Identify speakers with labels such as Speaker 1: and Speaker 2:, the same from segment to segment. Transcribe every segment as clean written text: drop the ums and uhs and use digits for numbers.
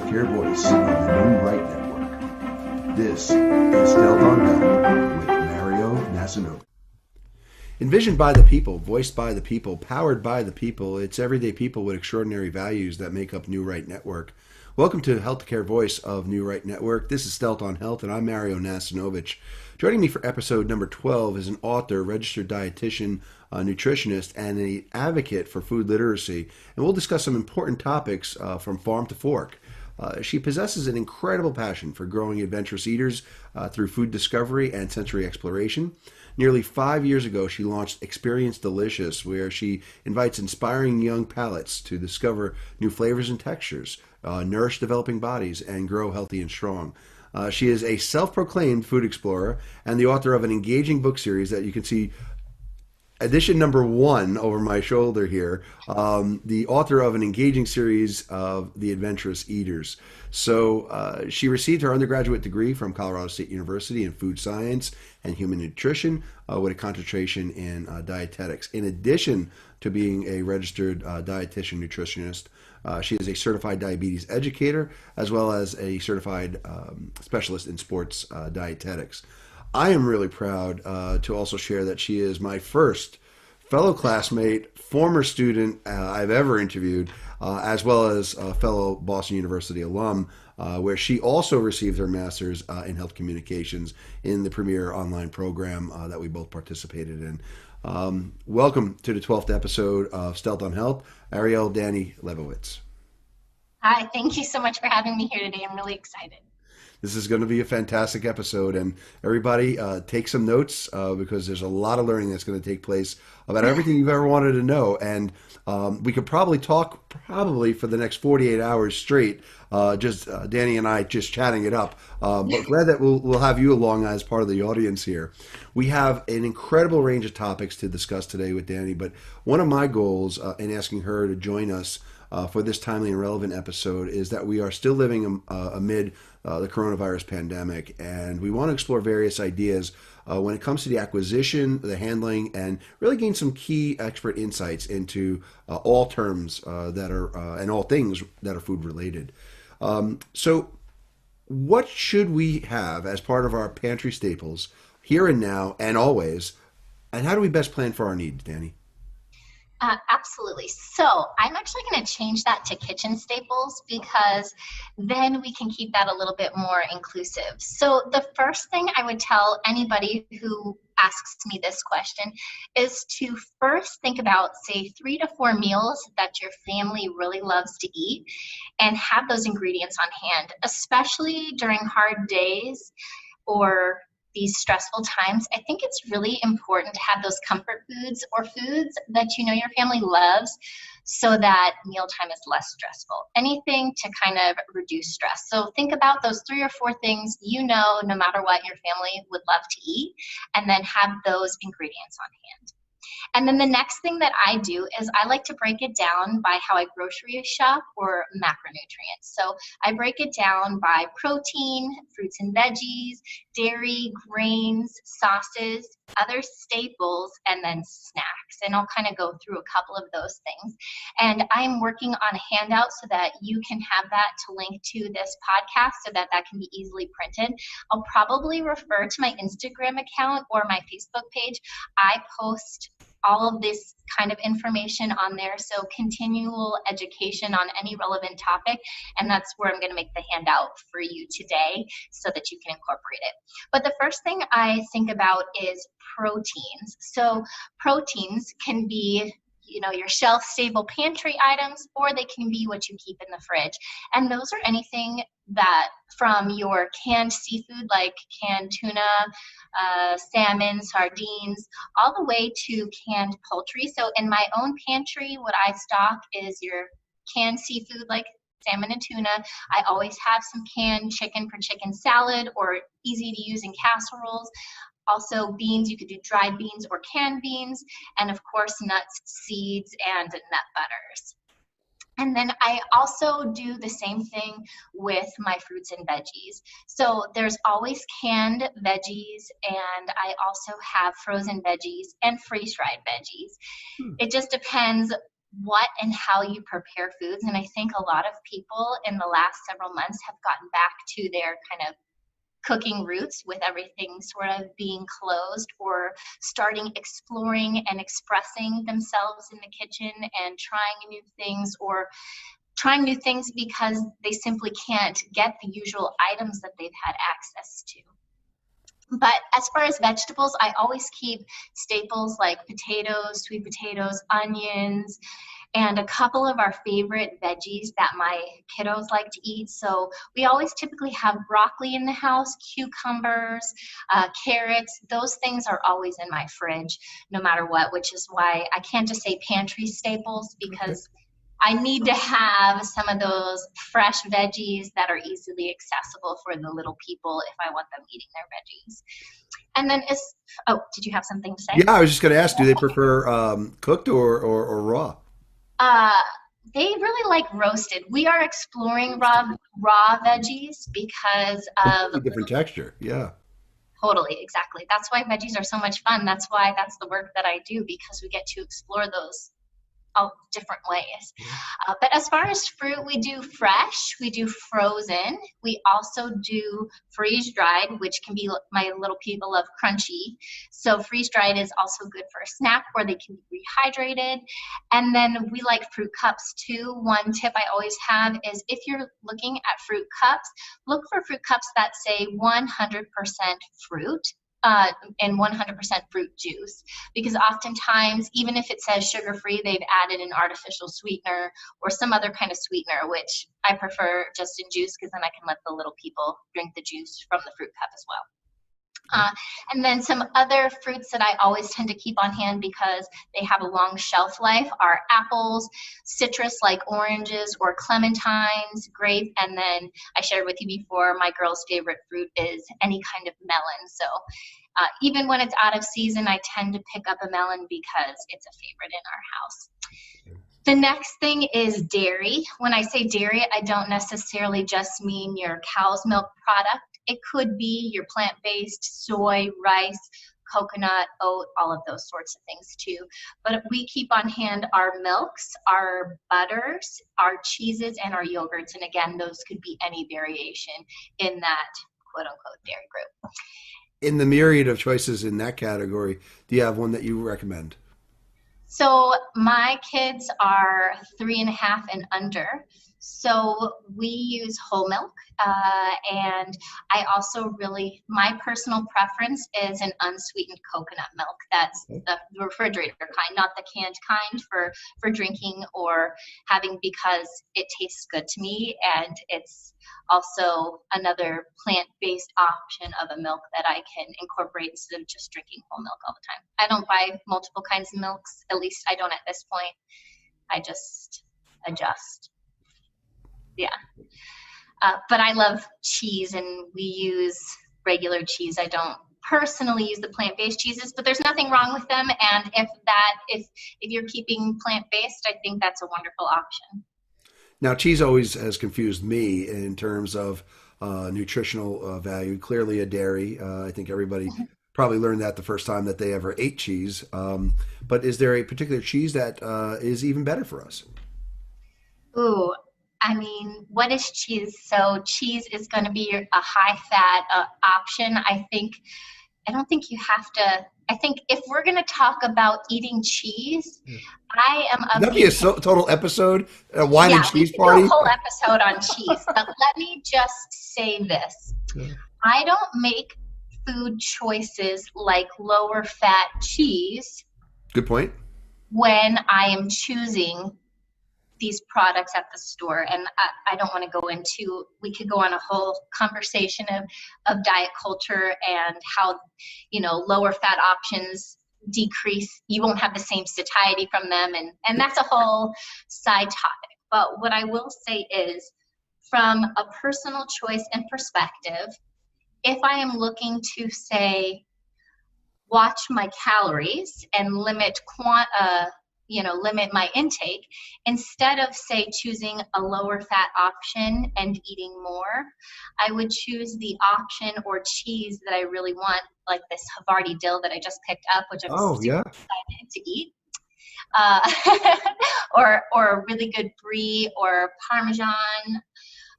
Speaker 1: healthcare voice of the New Right Network. This is Stealth on Health with Mario Nasanova. Envisioned by the people, voiced by the people, powered by the people, it's everyday people with extraordinary values that make up New Right Network. Welcome to Healthcare Voice of New Right Network. This is Stealth on Health, and I'm Mario Nasanovich. Joining me for episode number 12 is an author, registered dietitian, nutritionist, and an advocate for food literacy. And we'll discuss some important topics from farm to fork. She possesses an incredible passion for growing adventurous eaters through food discovery and sensory exploration. Nearly 5 years ago, she launched Experience Delicious, where she invites inspiring young palates to discover new flavors and textures, nourish developing bodies, and grow healthy and strong. She is a self-proclaimed food explorer and the author of an engaging book series that you can see edition number 1 over my shoulder here, the author of an engaging series of The Adventurous Eaters. So she received her undergraduate degree from Colorado State University in food science and human nutrition with a concentration in dietetics. In addition to being a registered dietitian nutritionist, she is a certified diabetes educator as well as a certified specialist in sports dietetics. I am really proud to also share that she is my first fellow classmate, former student I've ever interviewed, as well as a fellow Boston University alum, where she also received her master's in health communications in the premier online program that we both participated in. Welcome to the 12th episode of Stealth on Health, Ariel Danny Lebowitz.
Speaker 2: Hi, thank you so much for having me here today. I'm really excited.
Speaker 1: This is going to be a fantastic episode, and everybody take some notes because there's a lot of learning that's going to take place about everything you've ever wanted to know. And we could probably talk for the next 48 hours straight, just Danny and I just chatting it up. But glad that we'll have you along as part of the audience here. We have an incredible range of topics to discuss today with Danny, but one of my goals in asking her to join us for this timely and relevant episode is that we are still living amid the coronavirus pandemic, and we want to explore various ideas when it comes to the acquisition, the handling, and really gain some key expert insights into all terms that are and all things that are food related. So what should we have as part of our pantry staples here and now and always, and how do we best plan for our needs, Danny?
Speaker 2: Absolutely. So I'm actually going to change that to kitchen staples because then we can keep that a little bit more inclusive. So the first thing I would tell anybody who asks me this question is to first think about, say, 3 to 4 meals that your family really loves to eat and have those ingredients on hand, especially during hard days or these stressful times. I think it's really important to have those comfort foods or foods that you know your family loves so that mealtime is less stressful. Anything to kind of reduce stress. So think about those 3 or 4 things you know, no matter what, your family would love to eat, and then have those ingredients on hand. And then the next thing that I do is I like to break it down by how I grocery shop or macronutrients. So I break it down by protein, fruits and veggies, dairy, grains, sauces, other staples, and then snacks. And I'll kind of go through a couple of those things. And I'm working on a handout so that you can have that to link to this podcast so that that can be easily printed. I'll probably refer to my Instagram account or my Facebook page. I post all of this kind of information on there, so continual education on any relevant topic, and that's where I'm going to make the handout for you today so that you can incorporate it. But the first thing I think about is proteins. So proteins can be your shelf stable pantry items, or they can be what you keep in the fridge. And those are anything that from your canned seafood like canned tuna, salmon, sardines, all the way to canned poultry. So in my own pantry, what I stock is your canned seafood like salmon and tuna. I always have some canned chicken for chicken salad or easy to use in casseroles. Also beans, you could do dried beans or canned beans, and of course nuts, seeds, and nut butters. And then I also do the same thing with my fruits and veggies. So there's always canned veggies, and I also have frozen veggies and freeze-dried veggies. It just depends what and how you prepare foods. And I think a lot of people in the last several months have gotten back to their kind of cooking roots, with everything sort of being closed, or starting exploring and expressing themselves in the kitchen and trying new things, or trying new things because they simply can't get the usual items that they've had access to. But as far as vegetables, I always keep staples like potatoes, sweet potatoes, onions, and a couple of our favorite veggies that my kiddos like to eat. So we always typically have broccoli in the house, cucumbers, carrots. Those things are always in my fridge no matter what, which is why I can't just say pantry staples, because I need to have some of those fresh veggies that are easily accessible for the little people if I want them eating their veggies. And then did you have something to say?
Speaker 1: Yeah, I was just going to ask, do they prefer cooked or raw?
Speaker 2: They really like roasted. We are exploring raw veggies because of
Speaker 1: Completely different texture. Yeah.
Speaker 2: totally, exactly. That's why veggies are so much fun. That's why that's the work that I do, because we get to explore those all different ways. But as far as fruit, we do fresh, we do frozen, we also do freeze dried, which can be, my little people love crunchy. So freeze dried is also good for a snack where they can be rehydrated. And then we like fruit cups too. One tip I always have is, if you're looking at fruit cups, look for fruit cups that say 100% fruit. And 100% fruit juice, because oftentimes, even if it says sugar-free, they've added an artificial sweetener or some other kind of sweetener, which I prefer just in juice, because then I can let the little people drink the juice from the fruit cup as well. And then some other fruits that I always tend to keep on hand because they have a long shelf life are apples, citrus like oranges or clementines, grape, and then I shared with you before, my girl's favorite fruit is any kind of melon. So even when it's out of season, I tend to pick up a melon because it's a favorite in our house. The next thing is dairy. When I say dairy, I don't necessarily just mean your cow's milk product. It could be your plant-based soy, rice, coconut, oat, all of those sorts of things too. But we keep on hand our milks, our butters, our cheeses, and our yogurts. And again, those could be any variation in that quote-unquote dairy group.
Speaker 1: In the myriad of choices in that category, do you have one that you recommend?
Speaker 2: So my kids are 3.5 and under. So we use whole milk. And I also my personal preference is an unsweetened coconut milk. That's the refrigerator kind, not the canned kind for drinking or having, because it tastes good to me. And it's also another plant-based option of a milk that I can incorporate instead of just drinking whole milk all the time. I don't buy multiple kinds of milks. At least I don't at this point. I just adjust. Yeah. But I love cheese, and we use regular cheese. I don't personally use the plant-based cheeses, but there's nothing wrong with them. And if you're keeping plant-based, I think that's a wonderful option.
Speaker 1: Now, cheese always has confused me in terms of nutritional value. Clearly, a dairy. I think everybody probably learned that the first time that they ever ate cheese. But is there a particular cheese that is even better for us?
Speaker 2: Ooh, I mean, what is cheese? So cheese is going to be a high-fat option. I don't think you have to. I think if we're going to talk about eating cheese, I am
Speaker 1: Would
Speaker 2: a
Speaker 1: that be a
Speaker 2: big
Speaker 1: total episode, a wine and
Speaker 2: we
Speaker 1: cheese
Speaker 2: could do a
Speaker 1: party?
Speaker 2: whole episode on cheese. But let me just say this. I don't make food choices like lower fat cheese
Speaker 1: Good point.
Speaker 2: when I am choosing these products at the store. And I don't want to go into, we could go on a whole conversation of diet culture and how, lower fat options decrease. You won't have the same satiety from them. And that's a whole side topic. But what I will say is, from a personal choice and perspective, if I am looking to say, watch my calories and limit my intake, instead of say choosing a lower fat option and eating more, I would choose the option or cheese that I really want, like this Havarti dill that I just picked up, which I'm
Speaker 1: Oh,
Speaker 2: super
Speaker 1: yeah.
Speaker 2: excited to eat. or a really good brie or Parmesan,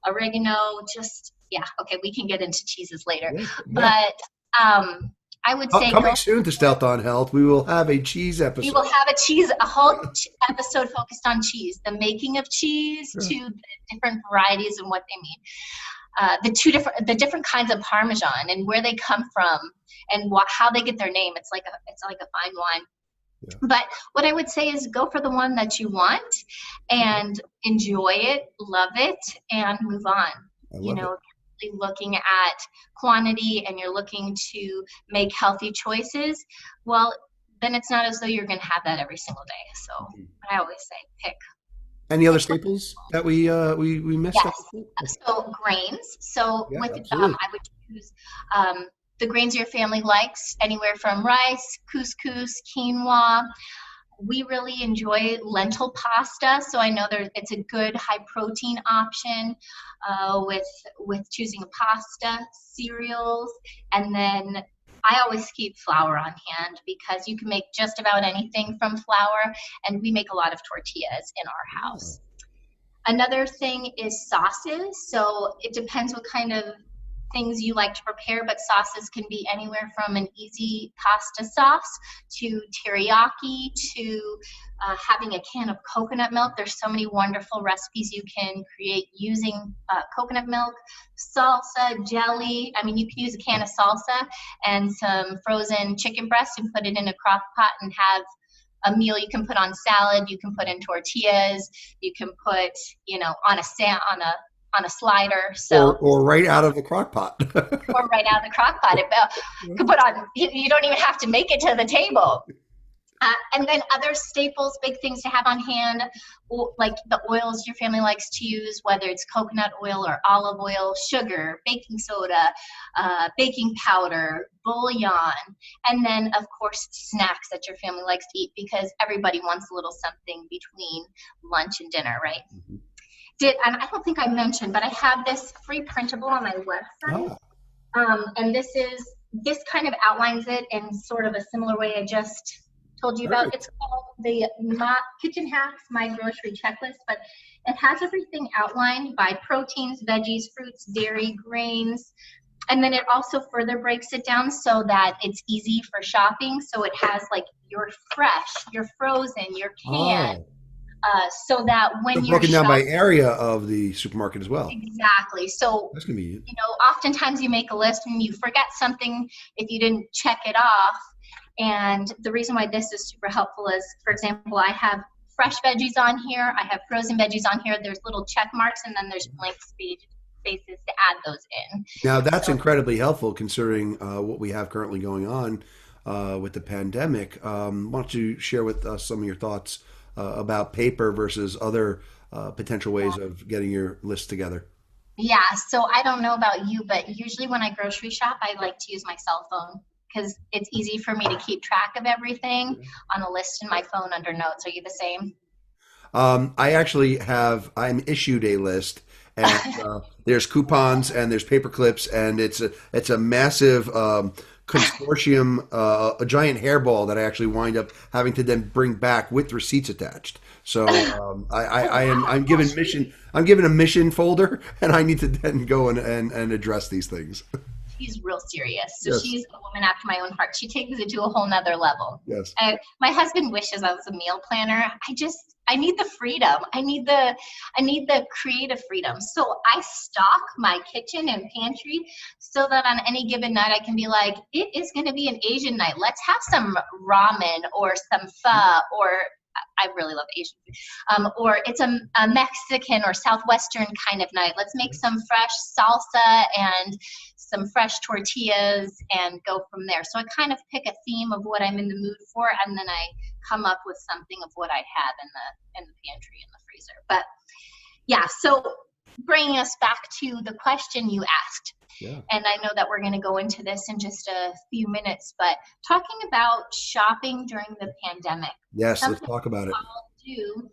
Speaker 2: oregano, just, yeah, okay, we can get into cheeses later.
Speaker 1: Yeah, yeah.
Speaker 2: But I would say
Speaker 1: Coming
Speaker 2: go.
Speaker 1: soon to Stealth on Health, we will have a cheese
Speaker 2: We
Speaker 1: episode.
Speaker 2: will have a whole episode focused on cheese, the making of cheese
Speaker 1: Yeah.
Speaker 2: to the different varieties and what they mean. The different kinds of Parmesan and where they come from and how they get their name. It's like a fine wine.
Speaker 1: Yeah.
Speaker 2: But what I would say is go for the one that you want and enjoy it, love it, and move on.
Speaker 1: I love it.
Speaker 2: Really looking at quantity and you're looking to make healthy choices, well, then it's not as though you're going to have that every single day. So I always say pick.
Speaker 1: Any other staples that we missed?
Speaker 2: Yes. So grains. So
Speaker 1: Yeah,
Speaker 2: with
Speaker 1: absolutely.
Speaker 2: I would choose the grains your family likes, anywhere from rice, couscous, quinoa. We really enjoy lentil pasta, so I know it's a good high protein option with choosing a pasta, cereals, and then I always keep flour on hand because you can make just about anything from flour, and we make a lot of tortillas in our house. Another thing is sauces. So it depends what kind of things you like to prepare, but sauces can be anywhere from an easy pasta sauce to teriyaki to having a can of coconut milk. There's so many wonderful recipes you can create using coconut milk, salsa, jelly. I mean, you can use a can of salsa and some frozen chicken breast and put it in a crock pot and have a meal you can put on salad, you can put in tortillas, you can put, on a slider. So
Speaker 1: or right out of the crock pot.
Speaker 2: or right out of the crock pot. You can put on. You don't even have to make it to the table. And then other staples, big things to have on hand, like the oils your family likes to use, whether it's coconut oil or olive oil, sugar, baking soda, baking powder, bouillon, and then, of course, snacks that your family likes to eat because everybody wants a little something between lunch and dinner, right?
Speaker 1: Mm-hmm.
Speaker 2: And I don't think I mentioned, but I have this free printable on my website. And this kind of outlines it in sort of a similar way I just told you about. It's called the Kitchen Hacks My Grocery Checklist, but it has everything outlined by proteins, veggies, fruits, dairy, grains, and then it also further breaks it down so that it's easy for shopping. So it has like your fresh, your frozen, your canned, so that when you're
Speaker 1: broken down by area of the supermarket as well.
Speaker 2: Exactly. So
Speaker 1: that's gonna be,
Speaker 2: oftentimes you make a list and you forget something if you didn't check it off. And the reason why this is super helpful is, for example, I have fresh veggies on here. I have frozen veggies on here. There's little check marks, and then there's blank spaces to add those in.
Speaker 1: Now, that's incredibly helpful considering what we have currently going on with the pandemic. Why don't you share with us some of your thoughts about paper versus other potential ways of getting your list together?
Speaker 2: Yeah, so I don't know about you, but usually when I grocery shop, I like to use my cell phone because it's easy for me to keep track of everything on a list in my phone under notes. Are you the same?
Speaker 1: I'm issued a list, and there's coupons and there's paper clips, and it's a massive consortium, a giant hairball that I actually wind up having to then bring back with receipts attached. So I'm given a mission folder, and I need to then go and address these things.
Speaker 2: She's real serious. So
Speaker 1: Yes.
Speaker 2: she's a woman after my own heart. She takes it to a whole nother level.
Speaker 1: Yes.
Speaker 2: My husband wishes I was a meal planner. I need the freedom. I need the creative freedom. So I stock my kitchen and pantry so that on any given night I can be like, it is going to be an Asian night. Let's have some ramen or some pho, or I really love Asian food. Or it's a Mexican or Southwestern kind of night. Let's make some fresh salsa and some fresh tortillas and go from there. So I kind of pick a theme of what I'm in the mood for, and then I come up with something of what I have in the pantry and the freezer. But yeah, so bringing us back to the question you asked.
Speaker 1: Yeah.
Speaker 2: And I know that we're going to go into this in just a few minutes, but talking about shopping during the pandemic.
Speaker 1: Yes, let's talk about it.
Speaker 2: All do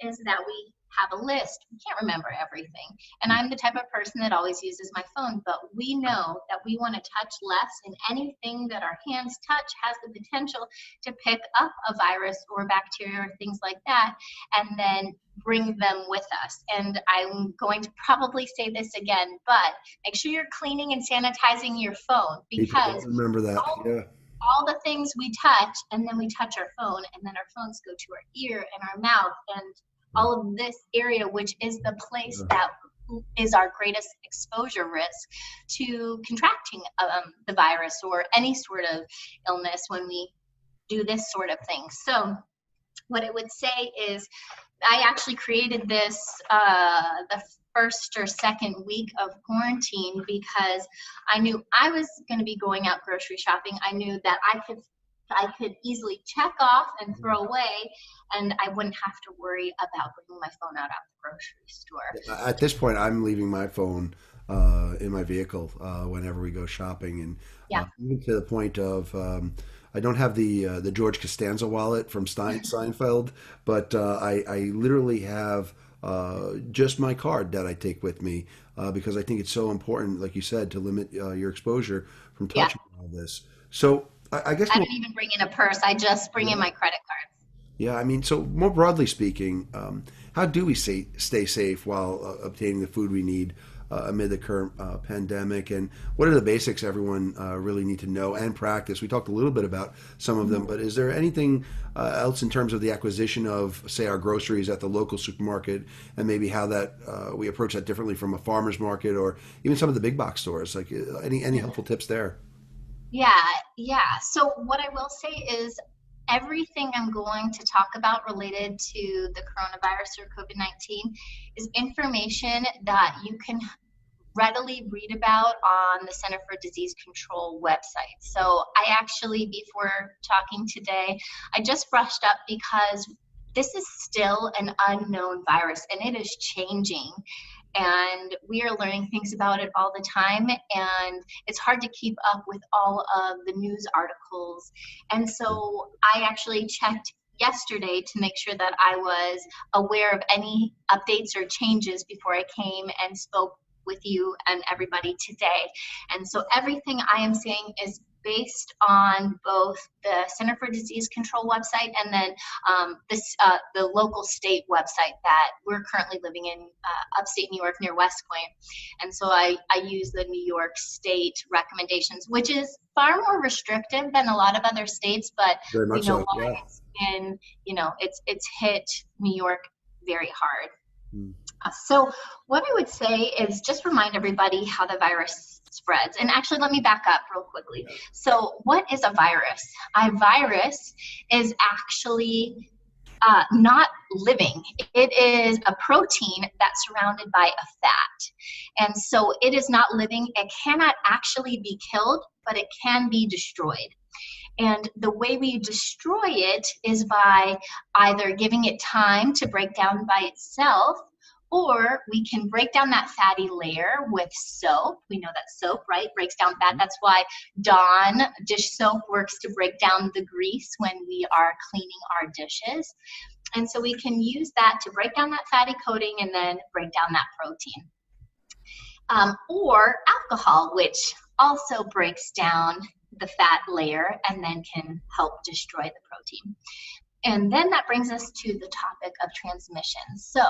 Speaker 2: is that we have a list. We can't remember everything. And I'm the type of person that always uses my phone, but we know that we want to touch less, and anything that our hands touch has the potential to pick up a virus or bacteria or things like that, and then bring them with us. And I'm going to probably say this again, but make sure you're cleaning and sanitizing your phone, because
Speaker 1: Remember that. Yeah.
Speaker 2: all the things we touch, and then we touch our phone, and then our phones go to our ear and our mouth and all of this area, which is the place that is our greatest exposure risk to contracting the virus or any sort of illness when we do this sort of thing. So what I would say is, I actually created this the first or second week of quarantine because I knew I was going to be going out grocery shopping. I knew that I could easily check off and throw away, and I wouldn't have to worry about bringing my phone out the grocery store.
Speaker 1: At this point, I'm leaving my phone in my vehicle whenever we go shopping, and even to the point of I don't have the George Costanza wallet from Seinfeld, but I literally have just my card that I take with me because I think it's so important, like you said, to limit your exposure from touching all this. So I guess
Speaker 2: I don't even bring in a purse. I just bring in my credit cards.
Speaker 1: Yeah, I mean, so more broadly speaking, how do we stay safe while obtaining the food we need amid the current pandemic? And what are the basics everyone really need to know and practice? We talked a little bit about some of them, but is there anything else in terms of the acquisition of, say, our groceries at the local supermarket, and maybe how that we approach that differently from a farmer's market or even some of the big box stores? Like any helpful tips there?
Speaker 2: Yeah. So what I will say is, everything I'm going to talk about related to the coronavirus or COVID-19 is information that you can readily read about on the Center for Disease Control website. So I actually, before talking today, I just brushed up because this is still an unknown virus and it is changing. And we are learning things about it all the time, and it's hard to keep up with all of the news articles. And so I actually checked yesterday to make sure that I was aware of any updates or changes before I came and spoke with you and everybody today. And so everything I am saying is based on both the Center for Disease Control website and then the local state website that we're currently living in, upstate New York near West Point. And so I use the New York State recommendations, which is far more restrictive than a lot of other states, but
Speaker 1: Very
Speaker 2: we
Speaker 1: much
Speaker 2: know
Speaker 1: so,
Speaker 2: why.
Speaker 1: yeah.
Speaker 2: And it's hit New York very hard.
Speaker 1: Mm.
Speaker 2: So what I would say is just remind everybody how the virus spreads. And actually, let me back up real quickly. So what is a virus? A virus is actually not living. It is a protein that's surrounded by a fat. And so it is not living. It cannot actually be killed, but it can be destroyed. And the way we destroy it is by either giving it time to break down by itself, or we can break down that fatty layer with soap. We know that soap, right, breaks down fat. That's why Dawn dish soap works to break down the grease when we are cleaning our dishes. And so we can use that to break down that fatty coating and then break down that protein. Or alcohol, which also breaks down the fat layer and then can help destroy the protein. And then that brings us to the topic of transmission. So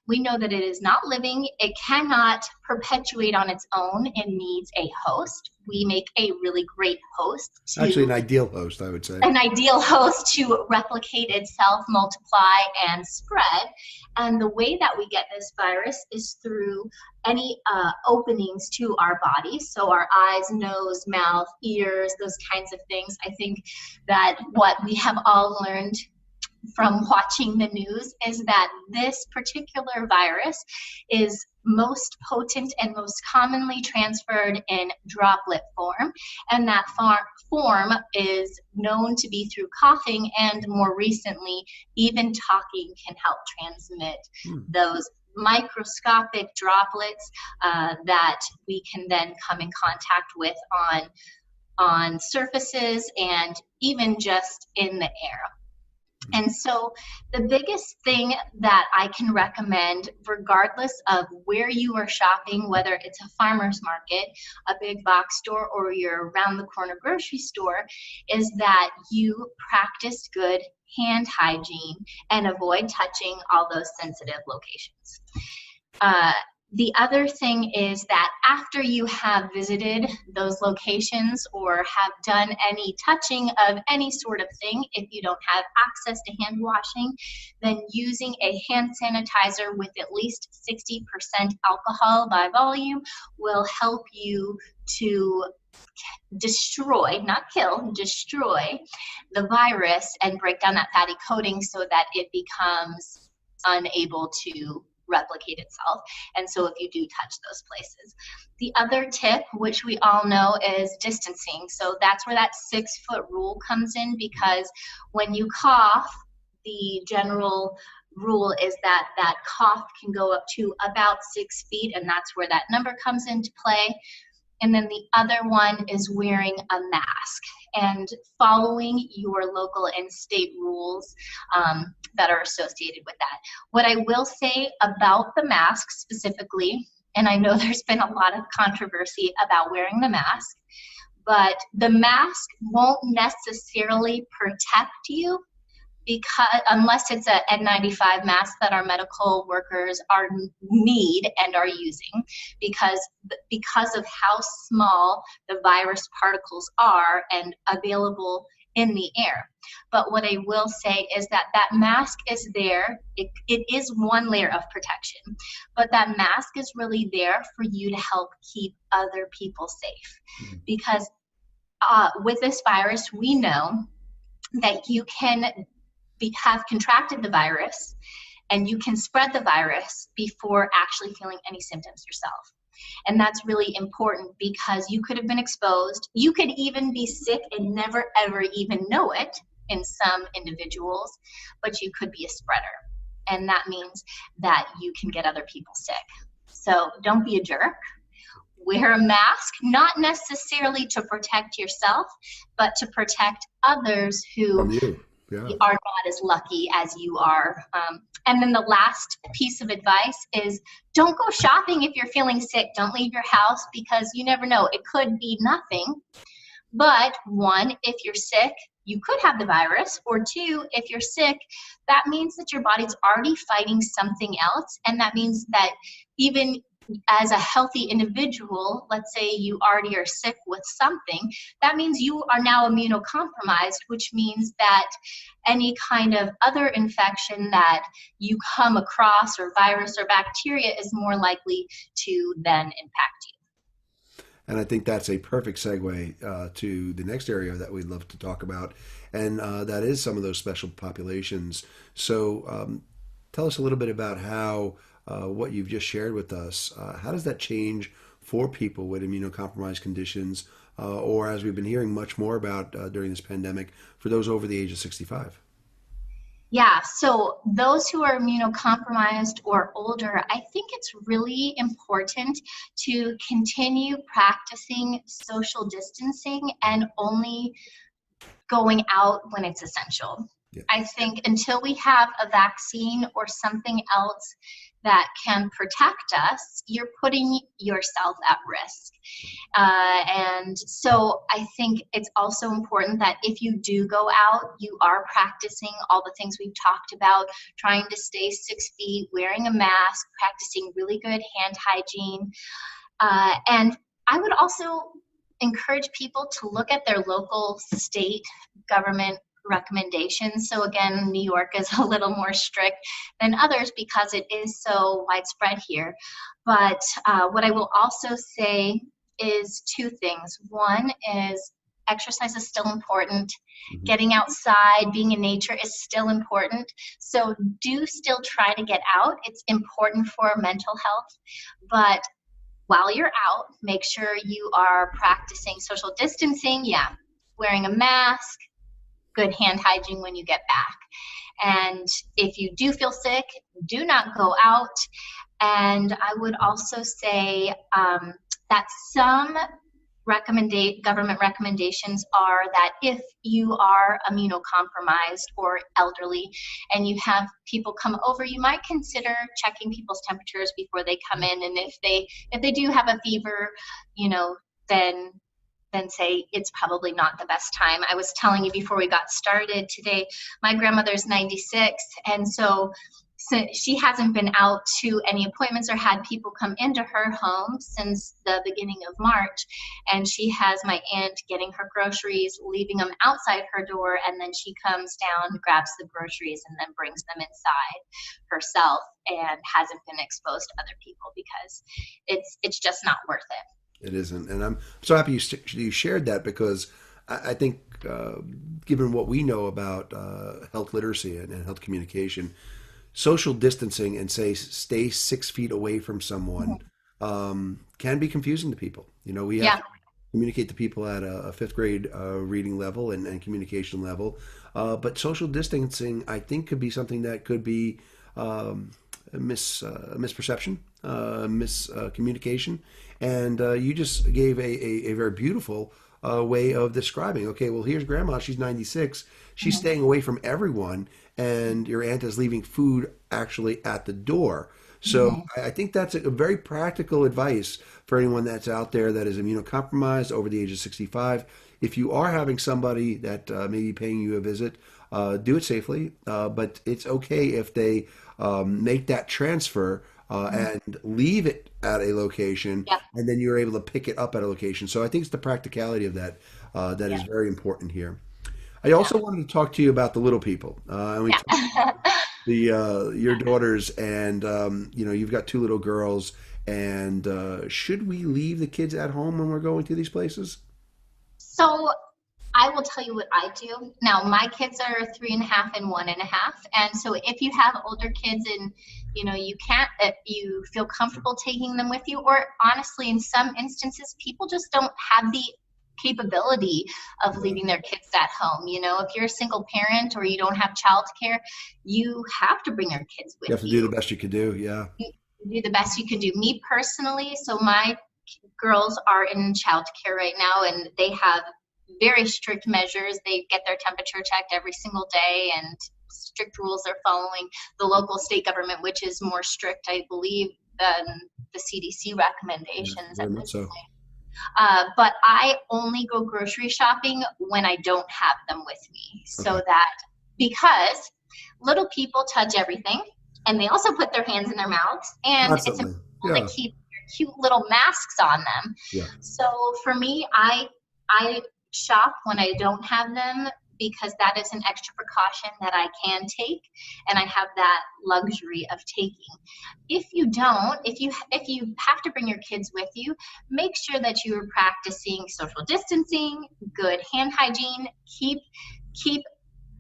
Speaker 2: we know that it is not living. It cannot perpetuate on its own. It needs a host. We make a really great host.
Speaker 1: Actually, an ideal host, I would say.
Speaker 2: An ideal host to replicate itself, multiply, and spread. And the way that we get this virus is through any openings to our bodies. So our eyes, nose, mouth, ears, those kinds of things. I think that what we have all learned from watching the news is that this particular virus is most potent and most commonly transferred in droplet form, and that form is known to be through coughing, and more recently even talking can help transmit those microscopic droplets that we can then come in contact with on surfaces and even just in the air. And so the biggest thing that I can recommend, regardless of where you are shopping, whether it's a farmer's market, a big box store, or your around the corner grocery store, is that you practice good hand hygiene and avoid touching all those sensitive locations. The other thing is that after you have visited those locations or have done any touching of any sort of thing, if you don't have access to hand washing, then using a hand sanitizer with at least 60% alcohol by volume will help you to destroy, not kill, destroy the virus and break down that fatty coating so that it becomes unable to replicate itself. And so if you do touch those places. The other tip, which we all know, is distancing. So that's where that 6-foot rule comes in, because when you cough, the general rule is that that cough can go up to about 6 feet, and that's where that number comes into play. And then the other one is wearing a mask and following your local and state rules that are associated with that. What I will say about the mask specifically, and I know there's been a lot of controversy about wearing the mask, but the mask won't necessarily protect you, because unless it's a N95 mask that our medical workers need and are using, because of how small the virus particles are and available in the air. But what I will say is that that mask is there. It is one layer of protection, but that mask is really there for you to help keep other people safe. Because with this virus, we know that you can have contracted the virus and you can spread the virus before actually feeling any symptoms yourself. And that's really important, because you could have been exposed. You could even be sick and never ever even know it in some individuals, but you could be a spreader. And that means that you can get other people sick. So don't be a jerk. Wear a mask, not necessarily to protect yourself, but to protect others who
Speaker 1: From you. Yeah.
Speaker 2: are not as lucky as you are. And then the last piece of advice is, don't go shopping if you're feeling sick. Don't leave your house, because you never know. It could be nothing. But one, if you're sick, you could have the virus. Or two, if you're sick, that means that your body's already fighting something else. And that means that even as a healthy individual, let's say you already are sick with something, that means you are now immunocompromised, which means that any kind of other infection that you come across, or virus or bacteria, is more likely to then impact you.
Speaker 1: And I think that's a perfect segue to the next area that we'd love to talk about, and that is some of those special populations. So tell us a little bit about how what you've just shared with us, how does that change for people with immunocompromised conditions, or, as we've been hearing much more about during this pandemic, for those over the age of 65?
Speaker 2: Yeah, so those who are immunocompromised or older, I think it's really important to continue practicing social distancing and only going out when it's essential.
Speaker 1: Yeah.
Speaker 2: I think until we have a vaccine or something else that can protect us, you're putting yourself at risk. And so I think it's also important that if you do go out, you are practicing all the things we've talked about, trying to stay 6 feet, wearing a mask, practicing really good hand hygiene. And I would also encourage people to look at their local state government recommendations. So again, New York is a little more strict than others because it is so widespread here. But what I will also say is two things. One is exercise is still important.
Speaker 1: Mm-hmm.
Speaker 2: Getting outside, being in nature is still important. So do still try to get out. It's important for mental health. But while you're out, make sure you are practicing social distancing. Yeah, wearing a mask, good hand hygiene when you get back. And if you do feel sick, do not go out. And I would also say that some government recommendations are that if you are immunocompromised or elderly and you have people come over, you might consider checking people's temperatures before they come in. And if they do have a fever, then say it's probably not the best time. I was telling you before we got started today, my grandmother's 96, and so she hasn't been out to any appointments or had people come into her home since the beginning of March. And she has my aunt getting her groceries, leaving them outside her door, and then she comes down, grabs the groceries, and then brings them inside herself, and hasn't been exposed to other people because it's just not worth it.
Speaker 1: It isn't, and I'm so happy you shared that, because I think, given what we know about health literacy and health communication, social distancing and stay 6 feet away from someone can be confusing to people. We have to communicate to people at a fifth grade reading level and communication level, but social distancing, I think, could be something that could be a misperception, miscommunication, and you just gave a very beautiful way of describing. Okay, well, here's grandma. She's 96. She's staying away from everyone, and your aunt is leaving food actually at the door. So I think that's a very practical advice for anyone that's out there that is immunocompromised over the age of 65. If you are having somebody that may be paying you a visit, do it safely. But it's okay if they make that transfer and leave it at a location, and then you're able to pick it up at a location. So I think it's the practicality of that that is very important here. I also wanted to talk to you about the little people, and we talked about your daughters, and you've got two little girls. And should we leave the kids at home when we're going to these places?
Speaker 2: So I will tell you what I do. Now, my kids are 3.5 and 1.5. And so if you have older kids and, you can't, you feel comfortable taking them with you, or honestly, in some instances, people just don't have the capability of leaving their kids at home. If you're a single parent or you don't have childcare, you have to bring your kids with you.
Speaker 1: You have to do the best you can do. Yeah.
Speaker 2: You do the best you can do. Me personally, so my girls are in childcare right now, and they have very strict measures. They get their temperature checked every single day, and strict rules they're following. The local state government, which is more strict, I believe, than the CDC recommendations at this point. But I only go grocery shopping when I don't have them with me. So that, because little people touch everything, and they also put their hands in their mouths, and it's important to keep your cute little masks on them. Yeah. So for me, I shop when I don't have them, because that is an extra precaution that I can take, and I have that luxury of taking. If you don't, if you have to bring your kids with you, make sure that you are practicing social distancing, good hand hygiene.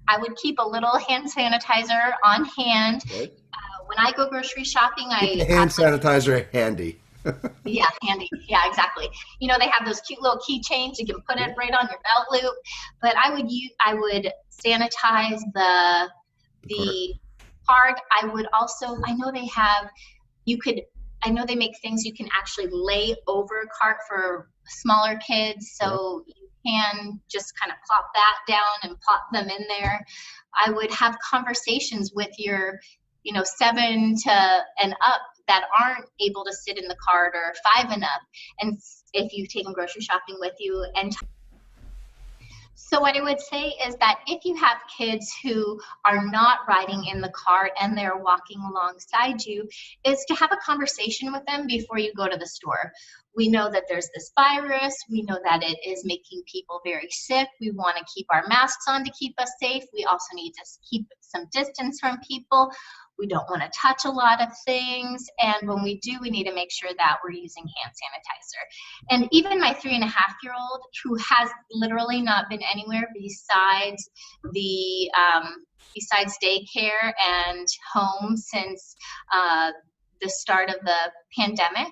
Speaker 2: I would keep a little hand sanitizer on hand. Okay. When I go grocery shopping,
Speaker 1: keep the hand sanitizer handy.
Speaker 2: Yeah, handy. Yeah, exactly. They have those cute little keychains. You can put it right on your belt loop. But I would sanitize the card. I would also, I know they make things you can actually lay over a cart for smaller kids. So you can just kind of plop that down and plop them in there. I would have conversations with your 7 and up that aren't able to sit in the cart, or 5 and up, and if you've taken grocery shopping with you. And so what I would say is that if you have kids who are not riding in the cart and they're walking alongside you, is to have a conversation with them before you go to the store. We know that there's this virus. We know that it is making people very sick. We want to keep our masks on to keep us safe. We also need to keep some distance from people. We don't want to touch a lot of things. And when we do, we need to make sure that we're using hand sanitizer. And even my 3.5-year-old, who has literally not been anywhere besides besides daycare and home since the start of the pandemic,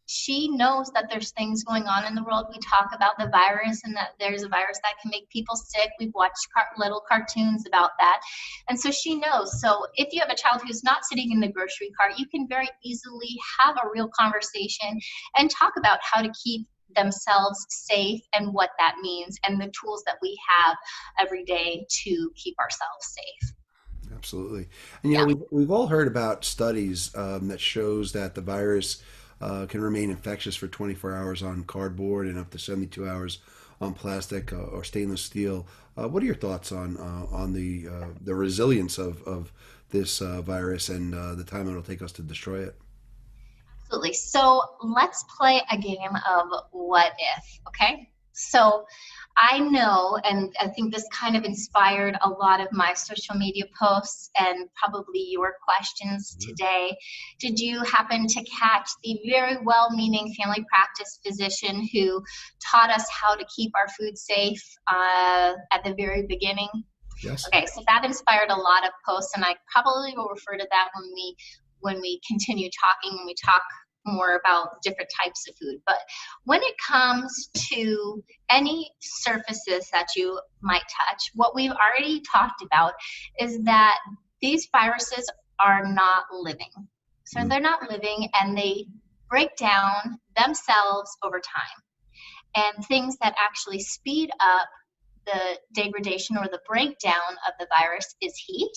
Speaker 2: she knows that there's things going on in the world. We talk about the virus, and that there's a virus that can make people sick. We've watched little cartoons about that. And so she knows. So if you have a child who's not sitting in the grocery cart, you can very easily have a real conversation and talk about how to keep themselves safe and what that means and the tools that we have every day to keep ourselves safe.
Speaker 1: Absolutely. And
Speaker 2: Yeah.
Speaker 1: we've all heard about studies that shows that the virus can remain infectious for 24 hours on cardboard and up to 72 hours on plastic or stainless steel. What are your thoughts on the resilience of this virus and the time it'll take us to destroy it?
Speaker 2: Absolutely. So let's play a game of what if, okay? So I know, and I think this kind of inspired a lot of my social media posts and probably your questions today. Did you happen to catch the very well-meaning family practice physician who taught us how to keep our food safe at the very beginning?
Speaker 1: Yes.
Speaker 2: Okay, so that inspired a lot of posts, and I probably will refer to that when we continue talking, when we talk more about different types of food. But when it comes to any surfaces that you might touch, what we've already talked about is that these viruses are not living. So they're not living, and they break down themselves over time. And things that actually speed up the degradation or the breakdown of the virus is heat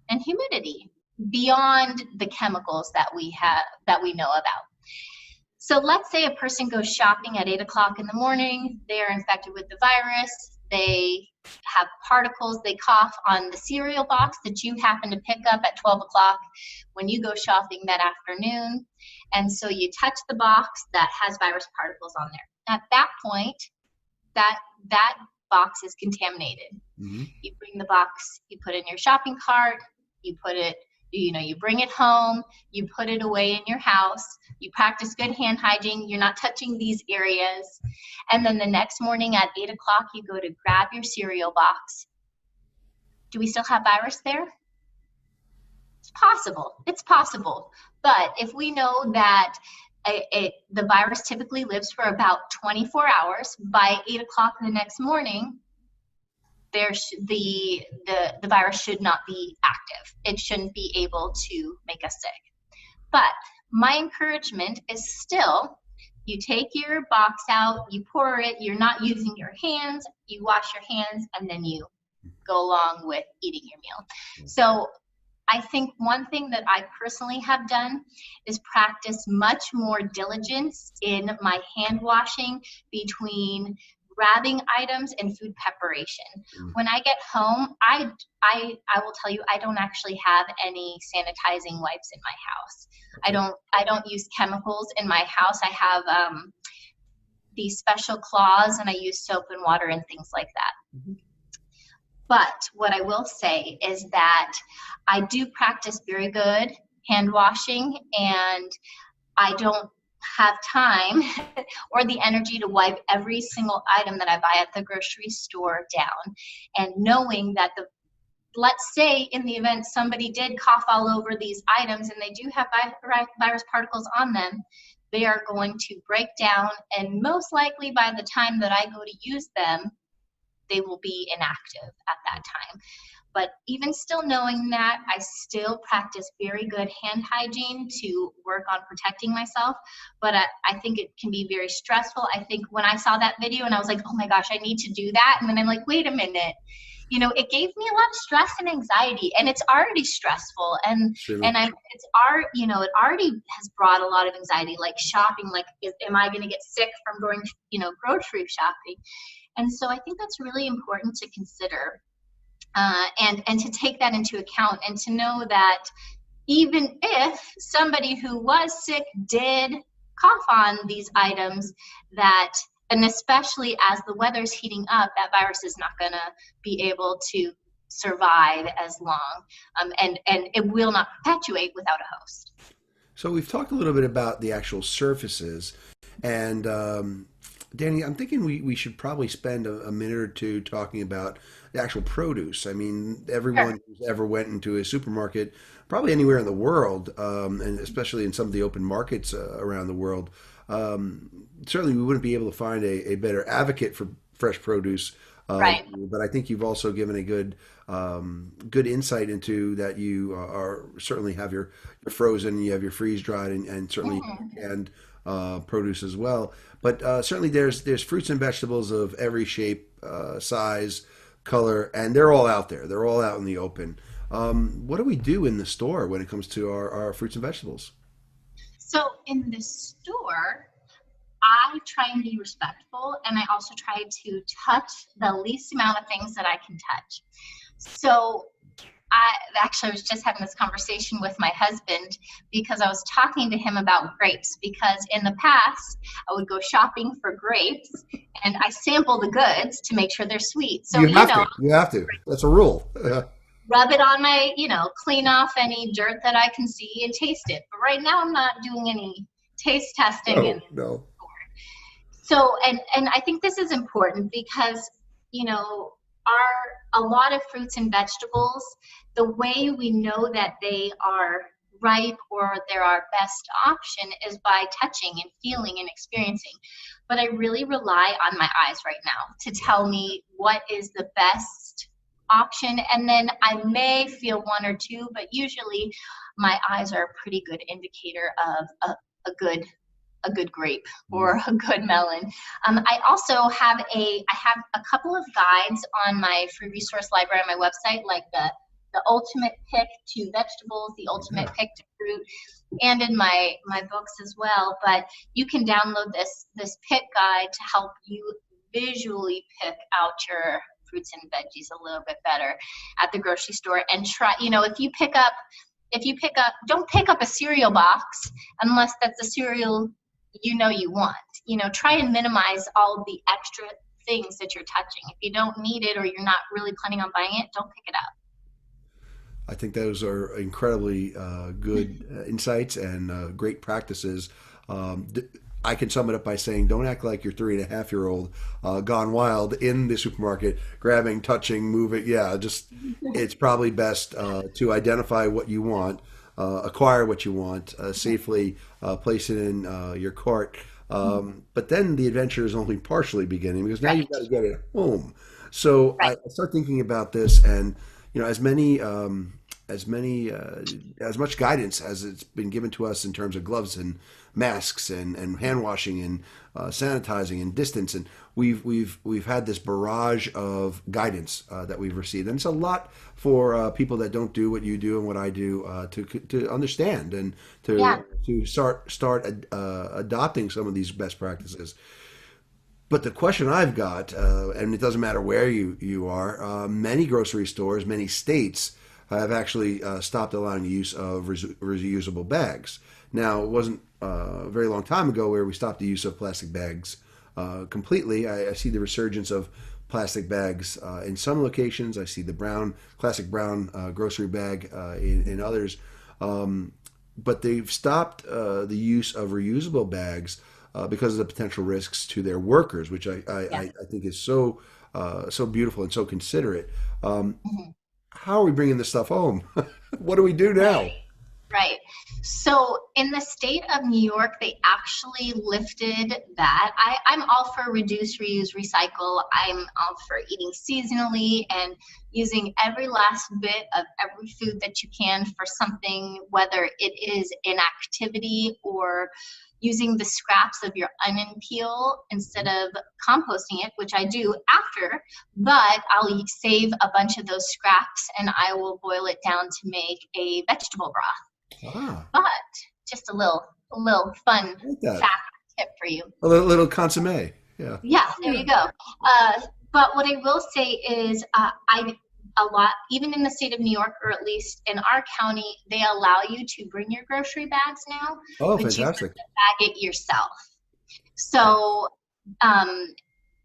Speaker 2: and humidity, beyond the chemicals that we know about. So let's say a person goes shopping at 8 o'clock in the morning, they're infected with the virus, they have particles, they cough on the cereal box that you happen to pick up at 12 o'clock when you go shopping that afternoon. And so you touch the box that has virus particles on there. At that point, that box is contaminated.
Speaker 1: Mm-hmm.
Speaker 2: You bring the box, you put it in your shopping cart, you put it, you bring it home, you put it away in your house, you practice good hand hygiene, you're not touching these areas. And then the next morning at 8 o'clock, you go to grab your cereal box. Do we still have virus there? It's possible. But if we know that the virus typically lives for about 24 hours, by 8 o'clock the next morning, the virus should not be active. It shouldn't be able to make us sick. But my encouragement is still, you take your box out, you pour it, you're not using your hands, you wash your hands, and then you go along with eating your meal. So I think one thing that I personally have done is practice much more diligence in my hand washing between grabbing items and food preparation. When I get home, I will tell you, I don't actually have any sanitizing wipes in my house. I don't use chemicals in my house. I have these special cloths, and I use soap and water and things like that. But what I will say is that I do practice very good hand washing, and I don't have time or the energy to wipe every single item that I buy at the grocery store down. And knowing that let's say in the event somebody did cough all over these items and they do have virus particles on them, they are going to break down, and most likely by the time that I go to use them, they will be inactive at that time. But even still knowing that, I still practice very good hand hygiene to work on protecting myself. But I think it can be very stressful. I think when I saw that video and I was like, oh my gosh, I need to do that. And then I'm like, wait a minute. It gave me a lot of stress and anxiety, and it's already stressful. And it already has brought a lot of anxiety, like shopping, like, am I going to get sick from going, grocery shopping? And so I think that's really important to consider. And to take that into account, and to know that even if somebody who was sick did cough on these items, and especially as the weather's heating up, that virus is not going to be able to survive as long, and it will not perpetuate without a host.
Speaker 1: So we've talked a little bit about the actual surfaces, and Danny, I'm thinking we should probably spend a minute or two talking about the actual produce. I mean, everyone who's ever went into a supermarket, probably anywhere in the world, and especially in some of the open markets around the world, certainly we wouldn't be able to find a better advocate for fresh produce.
Speaker 2: Right.
Speaker 1: But I think you've also given a good insight into that. You are certainly have your frozen, you have your freeze dried, and certainly and produce as well. But certainly there's fruits and vegetables of every shape, size, color, and they're all out there. They're all out in the open. What do we do in the store when it comes to our fruits and vegetables?
Speaker 2: So in the store, I try and be respectful, and I also try to touch the least amount of things that I can touch. So I actually was just having this conversation with my husband because I was talking to him about grapes, because in the past I would go shopping for grapes and I sample the goods to make sure they're sweet. So,
Speaker 1: You have to. That's a rule.
Speaker 2: rub it on my, clean off any dirt that I can see and taste it. But right now I'm not doing any taste testing.
Speaker 1: No.
Speaker 2: So, and I think this is important because, a lot of fruits and vegetables, the way we know that they are ripe or they're our best option is by touching and feeling and experiencing. But I really rely on my eyes right now to tell me what is the best option. And then I may feel one or two, but usually my eyes are a pretty good indicator of a good grape or a good melon. I also have a couple of guides on my free resource library on my website, like the ultimate pick to vegetables, the ultimate pick to fruit, and in my books as well. But you can download this pick guide to help you visually pick out your fruits and veggies a little bit better at the grocery store. And try, if you pick up, don't pick up a cereal box unless that's a cereal you want. Try and minimize all the extra things that you're touching. If you don't need it or you're not really planning on buying it, don't pick it up.
Speaker 1: I think those are incredibly good insights and great practices. I can sum it up by saying, don't act like your 3.5-year-old gone wild in the supermarket, grabbing, touching, moving. Yeah, it's probably best to identify what you want, acquire what you want, safely place it in your cart. But then the adventure is only partially beginning, because now you've got to get it home. So I start thinking about this, and as much guidance as it's been given to us in terms of gloves and masks and hand washing and sanitizing and distance, and we've had this barrage of guidance that we've received, and it's a lot for people that don't do what you do and what I do to understand and to start adopting some of these best practices. But the question I've got, and it doesn't matter where you are, many grocery stores, many states have actually stopped allowing the use of reusable bags. Now, it wasn't a very long time ago where we stopped the use of plastic bags completely. I see the resurgence of plastic bags in some locations. I see the classic brown grocery bag in others. But they've stopped the use of reusable bags because of the potential risks to their workers, which I think is so beautiful and so considerate. How are we bringing this stuff home? What do we do now?
Speaker 2: Right. So in the state of New York, they actually lifted that. I'm all for reduce, reuse, recycle. I'm all for eating seasonally and using every last bit of every food that you can for something, whether it is an activity or using the scraps of your onion peel instead of composting it, which I do after, but I'll save a bunch of those scraps and I will boil it down to make a vegetable broth. But just a little fun fact tip for you.
Speaker 1: A little consommé. Yeah,
Speaker 2: there you go. But what I will say is even in the state of New York, or at least in our county, they allow you to bring your grocery bags now.
Speaker 1: Oh,
Speaker 2: but
Speaker 1: fantastic.
Speaker 2: you have to bag it yourself. So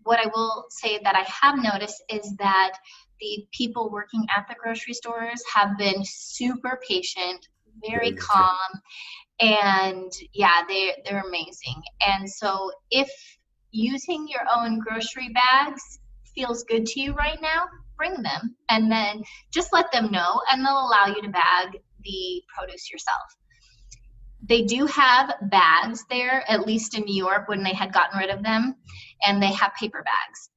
Speaker 2: what I will say that I have noticed is that the people working at the grocery stores have been super patient, very calm, and they're amazing. And so if using your own grocery bags feels good to you right now, bring them and then just let them know, and they'll allow you to bag the produce yourself. They do have bags there, at least in New York when they had gotten rid of them, and they have paper bags.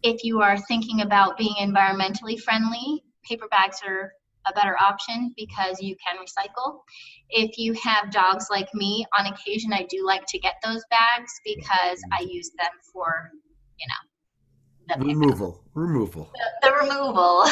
Speaker 2: If you are thinking about being environmentally friendly, paper bags are a better option because you can recycle. If you have dogs like me, on occasion I do like to get those bags because I use them for, you know, the pickup,
Speaker 1: Removal.
Speaker 2: the removal.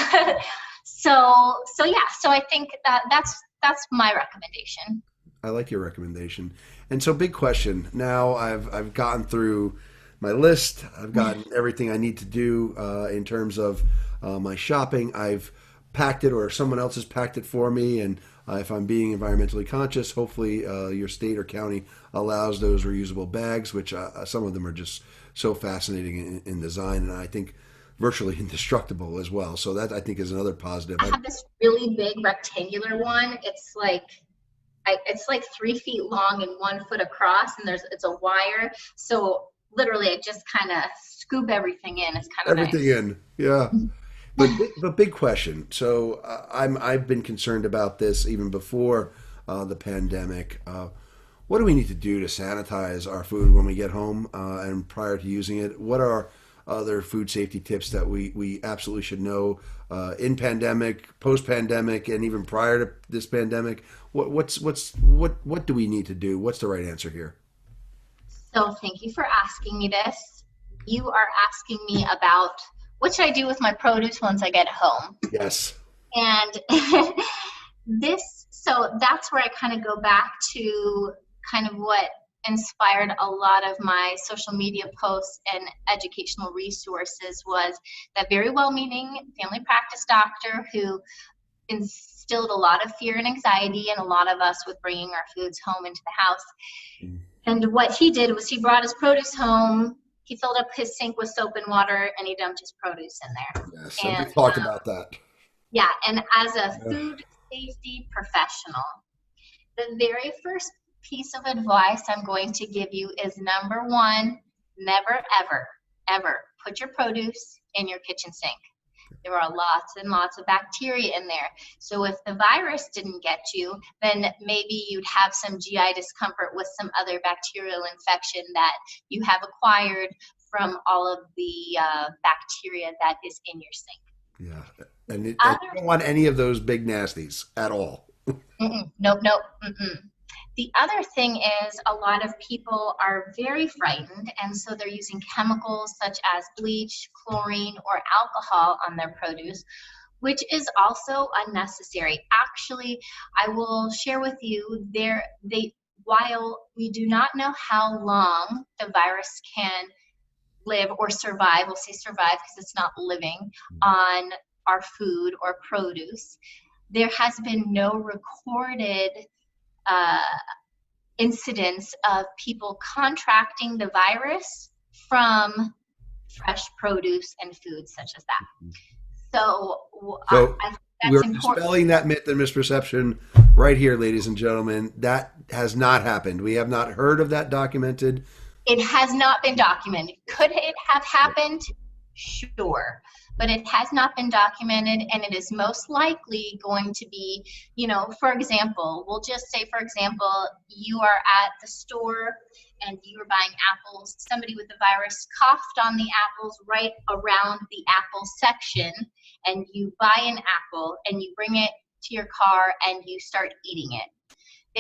Speaker 2: So yeah, so I think that's my recommendation.
Speaker 1: I like your recommendation. And so, big question. Now I've gotten through my list. I've gotten everything I need to do in terms of my shopping. I've packed it, or someone else has packed it for me. And if I'm being environmentally conscious, hopefully your state or county allows those reusable bags, which some of them are just so fascinating in design, and I think virtually indestructible as well. So that, I think, is another positive.
Speaker 2: I have this really big rectangular one. It's like 3 feet long and 1 foot across, and it's a wire. So literally, I just kind of scoop everything in. It's kind of
Speaker 1: Everything
Speaker 2: nice.
Speaker 1: in, yeah. But big question. So I've been concerned about this even before the pandemic. What do we need to do to sanitize our food when we get home and prior to using it? What are other food safety tips that we absolutely should know in pandemic, post pandemic, and even prior to this pandemic? What do we need to do? What's the right answer here?
Speaker 2: So thank you for asking me this. You are asking me about what should I do with my produce once I get home?
Speaker 1: Yes.
Speaker 2: And so that's where I kind of go back to kind of what inspired a lot of my social media posts and educational resources was that very well-meaning family practice doctor who instilled a lot of fear and anxiety in a lot of us with bringing our foods home into the house. And what he did was he brought his produce home, he filled up his sink with soap and water, and he dumped his produce in there.
Speaker 1: Yes.
Speaker 2: And
Speaker 1: We talked about that.
Speaker 2: yeah, and as a
Speaker 1: Yeah.
Speaker 2: food safety professional, the very first piece of advice I'm going to give you is number one, never, ever, ever put your produce in your kitchen sink. There are lots and lots of bacteria in there. So if the virus didn't get you, then maybe you'd have some GI discomfort with some other bacterial infection that you have acquired from all of the bacteria that is in your sink.
Speaker 1: Yeah. And
Speaker 2: Other
Speaker 1: you don't want any of those big nasties at all.
Speaker 2: Nope, nope. The other thing is a lot of people are very frightened, and so they're using chemicals such as bleach, chlorine, or alcohol on their produce, which is also unnecessary. Actually, I will share with you while we do not know how long the virus can live or survive, we'll say survive because it's not living on our food or produce, there has been no recorded incidents of people contracting the virus from fresh produce and foods such as that. So I think
Speaker 1: we're
Speaker 2: that's important.
Speaker 1: dispelling that myth and misperception right here, ladies and gentlemen. That has not happened. We have not heard of that documented.
Speaker 2: It has not been documented. Could it have happened? Sure. But it has not been documented, and it is most likely going to be, for example, we'll just say, for example, you are at the store and you are buying apples. Somebody with the virus coughed on the apples right around the apple section, and you buy an apple and you bring it to your car and you start eating it.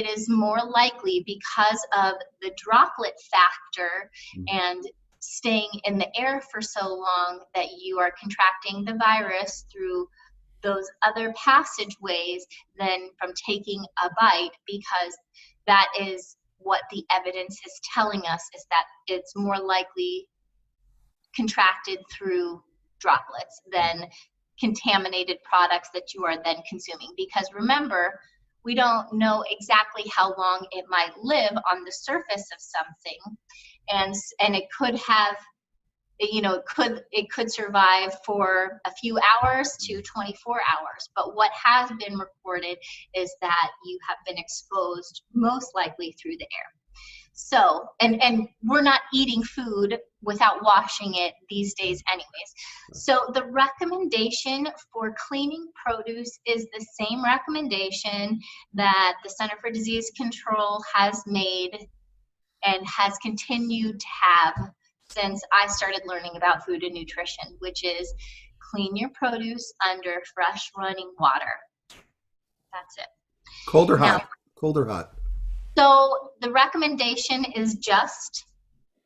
Speaker 2: It is more likely because of the droplet factor and staying in the air for so long that you are contracting the virus through those other passageways than from taking a bite, because that is what the evidence is telling us, is that it's more likely contracted through droplets than contaminated products that you are then consuming. Because remember, we don't know exactly how long it might live on the surface of something, and it could have, it could survive for a few hours to 24 hours. But what has been reported is that you have been exposed most likely through the air. So, and we're not eating food without washing it these days anyways. So the recommendation for cleaning produce is the same recommendation that the Center for Disease Control has made and has continued to have since I started learning about food and nutrition, which is clean your produce under fresh running water. That's it.
Speaker 1: Cold or
Speaker 2: Now,
Speaker 1: hot? Cold or hot?
Speaker 2: so the recommendation is just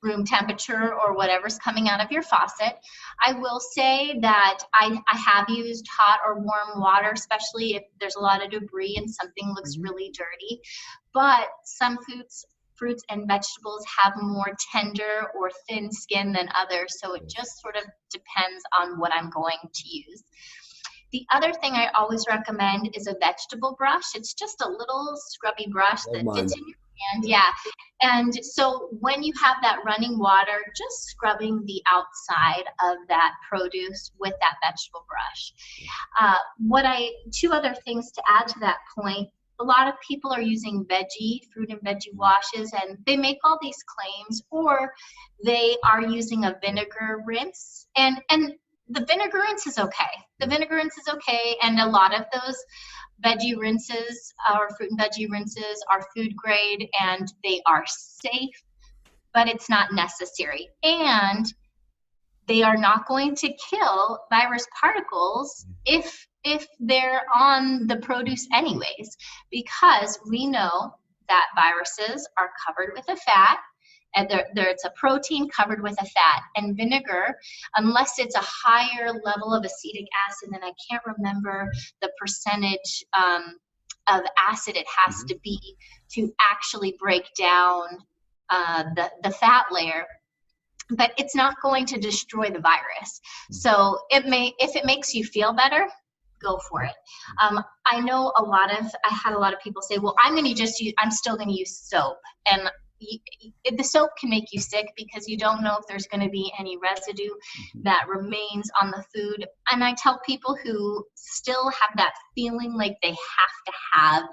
Speaker 2: room temperature or whatever's coming out of your faucet. I will say that I have used hot or warm water, especially if there's a lot of debris and something looks really dirty. But some fruits and vegetables have more tender or thin skin than others, so it just sort of depends on what I'm going to use. The other thing I always recommend is a vegetable brush. It's just a little scrubby brush that fits in your hand. Yeah. And so when you have that running water, just scrubbing the outside of that produce with that vegetable brush. Two other things to add to that point. A lot of people are using fruit and veggie washes, and they make all these claims, or they are using a vinegar rinse. And the vinegar rinse is okay. The vinegar rinse is okay, and a lot of those veggie rinses or fruit and veggie rinses are food grade, and they are safe, but it's not necessary. And they are not going to kill virus particles if they're on the produce anyways, because we know that viruses are covered with a fat, and it's a protein covered with a fat. And vinegar, unless it's a higher level of acetic acid, and I can't remember the percentage of acid it has to be to actually break down the fat layer, but it's not going to destroy the virus. So if it makes you feel better, go for it. I had a lot of people say, well, I'm still going to use soap. And the soap can make you sick because you don't know if there's going to be any residue that remains on the food. And I tell people who still have that feeling like they have to have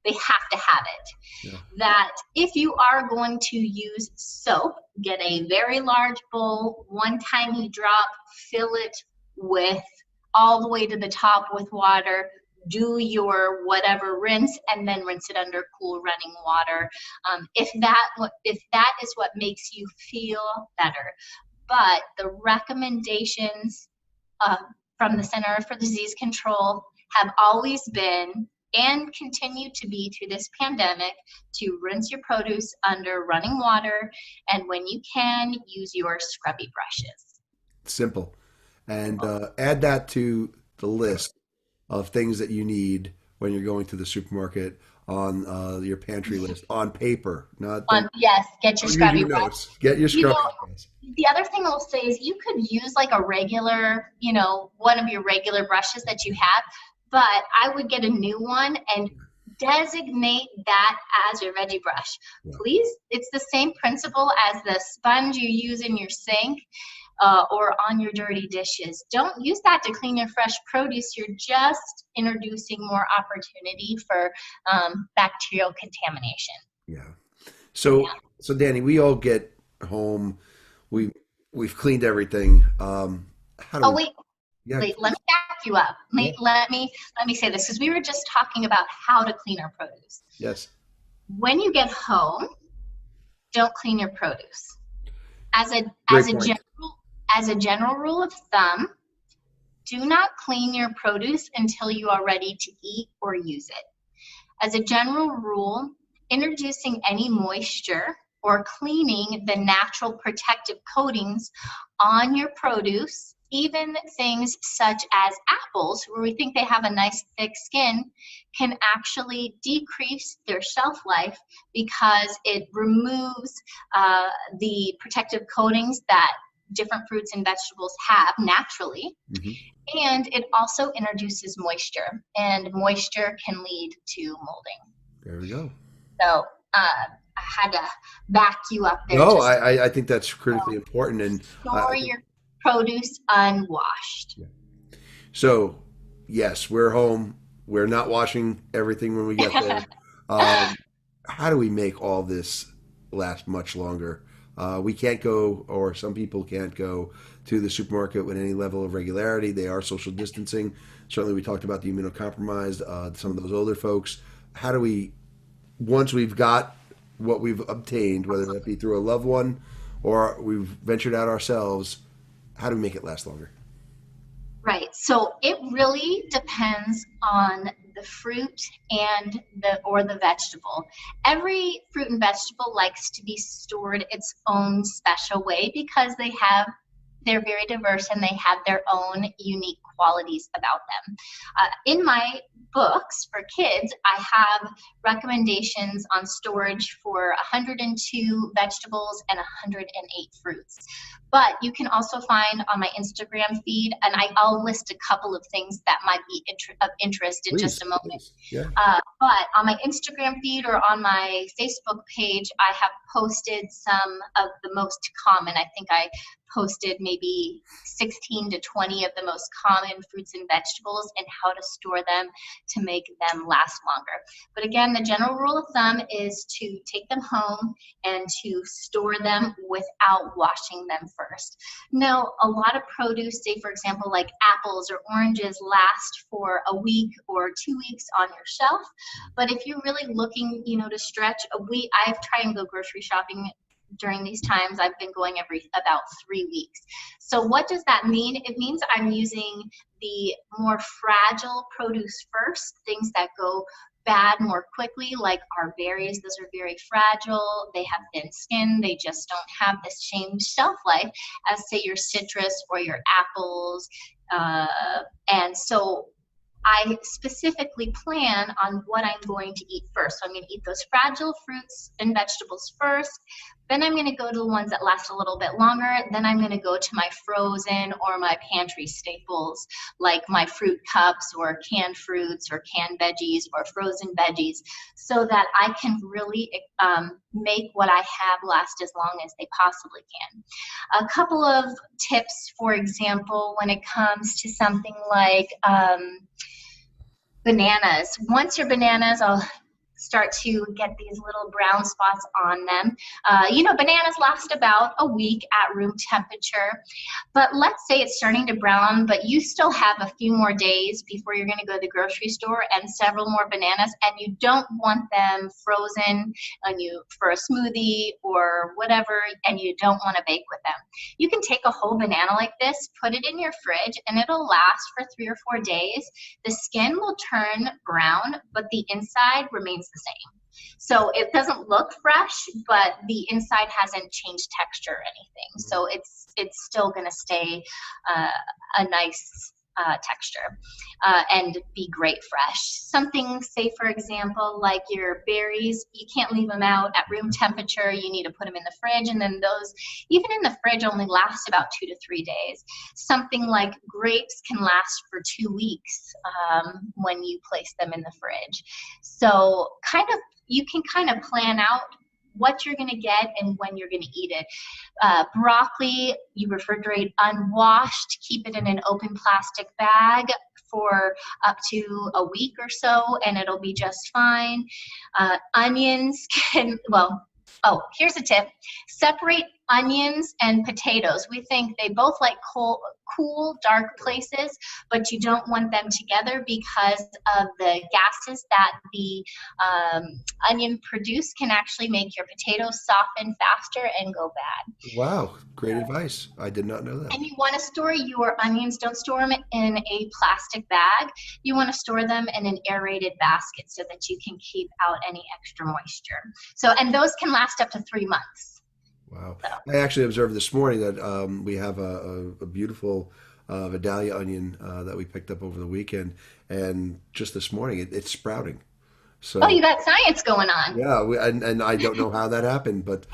Speaker 2: it, that if you are going to use soap, get a very large bowl, one tiny drop, fill it with all the way to the top with water, do your whatever rinse, and then rinse it under cool running water, if that is what makes you feel better. But the recommendations from the Center for Disease Control have always been, and continue to be through this pandemic, to rinse your produce under running water, and when you can, use your scrubby brushes.
Speaker 1: Simple. And add that to the list of things that you need when you're going to the supermarket on your pantry list, on paper.
Speaker 2: Yes, get your scrubby brush.
Speaker 1: Get your scrubby brush.
Speaker 2: The other thing I'll say is you could use like a regular, one of your regular brushes that you have, but I would get a new one and designate that as your veggie brush. Please, it's the same principle as the sponge you use in your sink or on your dirty dishes. Don't use that to clean your fresh produce. You're just introducing more opportunity for bacterial contamination.
Speaker 1: Yeah. So Danny, we all get home. We've cleaned everything.
Speaker 2: Wait, let me back you up. Let me say this, because we were just talking about how to clean our produce.
Speaker 1: Yes.
Speaker 2: When you get home, don't clean your produce. As a general rule of thumb, do not clean your produce until you are ready to eat or use it. As a general rule, introducing any moisture or cleaning the natural protective coatings on your produce, even things such as apples, where we think they have a nice thick skin, can actually decrease their shelf life because it removes the protective coatings that different fruits and vegetables have naturally. And it also introduces moisture, and moisture can lead to molding.
Speaker 1: There we go.
Speaker 2: So I had to back you up there.
Speaker 1: No, I think that's critically important. And
Speaker 2: store your produce unwashed.
Speaker 1: Yeah. So, yes, we're home. We're not washing everything when we get there. How do we make all this last much longer? We can't go, or some people can't go to the supermarket with any level of regularity. They are social distancing. Certainly, we talked about the immunocompromised, some of those older folks. How do we, once we've got what we've obtained, whether that be through a loved one or we've ventured out ourselves, how do we make it last longer?
Speaker 2: Right. So it really depends on the fruit and the vegetable. Every fruit and vegetable likes to be stored its own special way because they're very diverse and they have their own unique qualities about them. In my books for kids, I have recommendations on storage for 102 vegetables and 108 fruits. But you can also find on my Instagram feed, and I'll list a couple of things that might be of interest in just a moment.
Speaker 1: Please. Yeah.
Speaker 2: But on my Instagram feed or on my Facebook page, I have posted some of the most common. I think I posted maybe 16 to 20 of the most common fruits and vegetables and how to store them to make them last longer. But again, the general rule of thumb is to take them home and to store them without washing them first. Now, a lot of produce, say for example, like apples or oranges, last for a week or 2 weeks on your shelf. But if you're really looking, to stretch a week, I've tried and go grocery shopping during these times. I've been going every about 3 weeks. So what does that mean? It means I'm using the more fragile produce first, things that go bad more quickly, like our berries. Those are very fragile. They have thin skin. They just don't have the same shelf life as, say, your citrus or your apples. And so I specifically plan on what I'm going to eat first. So I'm going to eat those fragile fruits and vegetables first. Then I'm going to go to the ones that last a little bit longer. Then I'm going to go to my frozen or my pantry staples, like my fruit cups or canned fruits or canned veggies or frozen veggies, so that I can really make what I have last as long as they possibly can. A couple of tips, for example, when it comes to something like bananas. Once your bananas, I'll start to get these little brown spots on them. Bananas last about a week at room temperature, but let's say it's starting to brown, but you still have a few more days before you're going to go to the grocery store and several more bananas, and you don't want them frozen for a smoothie or whatever, and you don't want to bake with them. You can take a whole banana like this, put it in your fridge, and it'll last for 3 or 4 days. The skin will turn brown, but the inside remains the same. So it doesn't look fresh, but the inside hasn't changed texture or anything. So it's still going to stay a nice texture and be great fresh. Something, say for example, like your berries, you can't leave them out at room temperature. You need to put them in the fridge, and then those, even in the fridge, only last about 2 to 3 days. Something like grapes can last for 2 weeks when you place them in the fridge. So you can kind of plan out what you're going to get and when you're going to eat it. Broccoli, you refrigerate unwashed, keep it in an open plastic bag for up to a week or so, and it'll be just fine. Onions here's a tip. Separate onions and potatoes. We think they both like cool, dark places, but you don't want them together because of the gases that the onion produce can actually make your potatoes soften faster and go bad.
Speaker 1: Wow, great advice. I did not know that.
Speaker 2: And you want to store your onions, don't store them in a plastic bag. You want to store them in an aerated basket so that you can keep out any extra moisture. And those can last up to 3 months.
Speaker 1: Wow. I actually observed this morning that we have a beautiful Vidalia onion that we picked up over the weekend, and just this morning it's sprouting. So,
Speaker 2: you got science going on.
Speaker 1: Yeah, and I don't know how that happened, but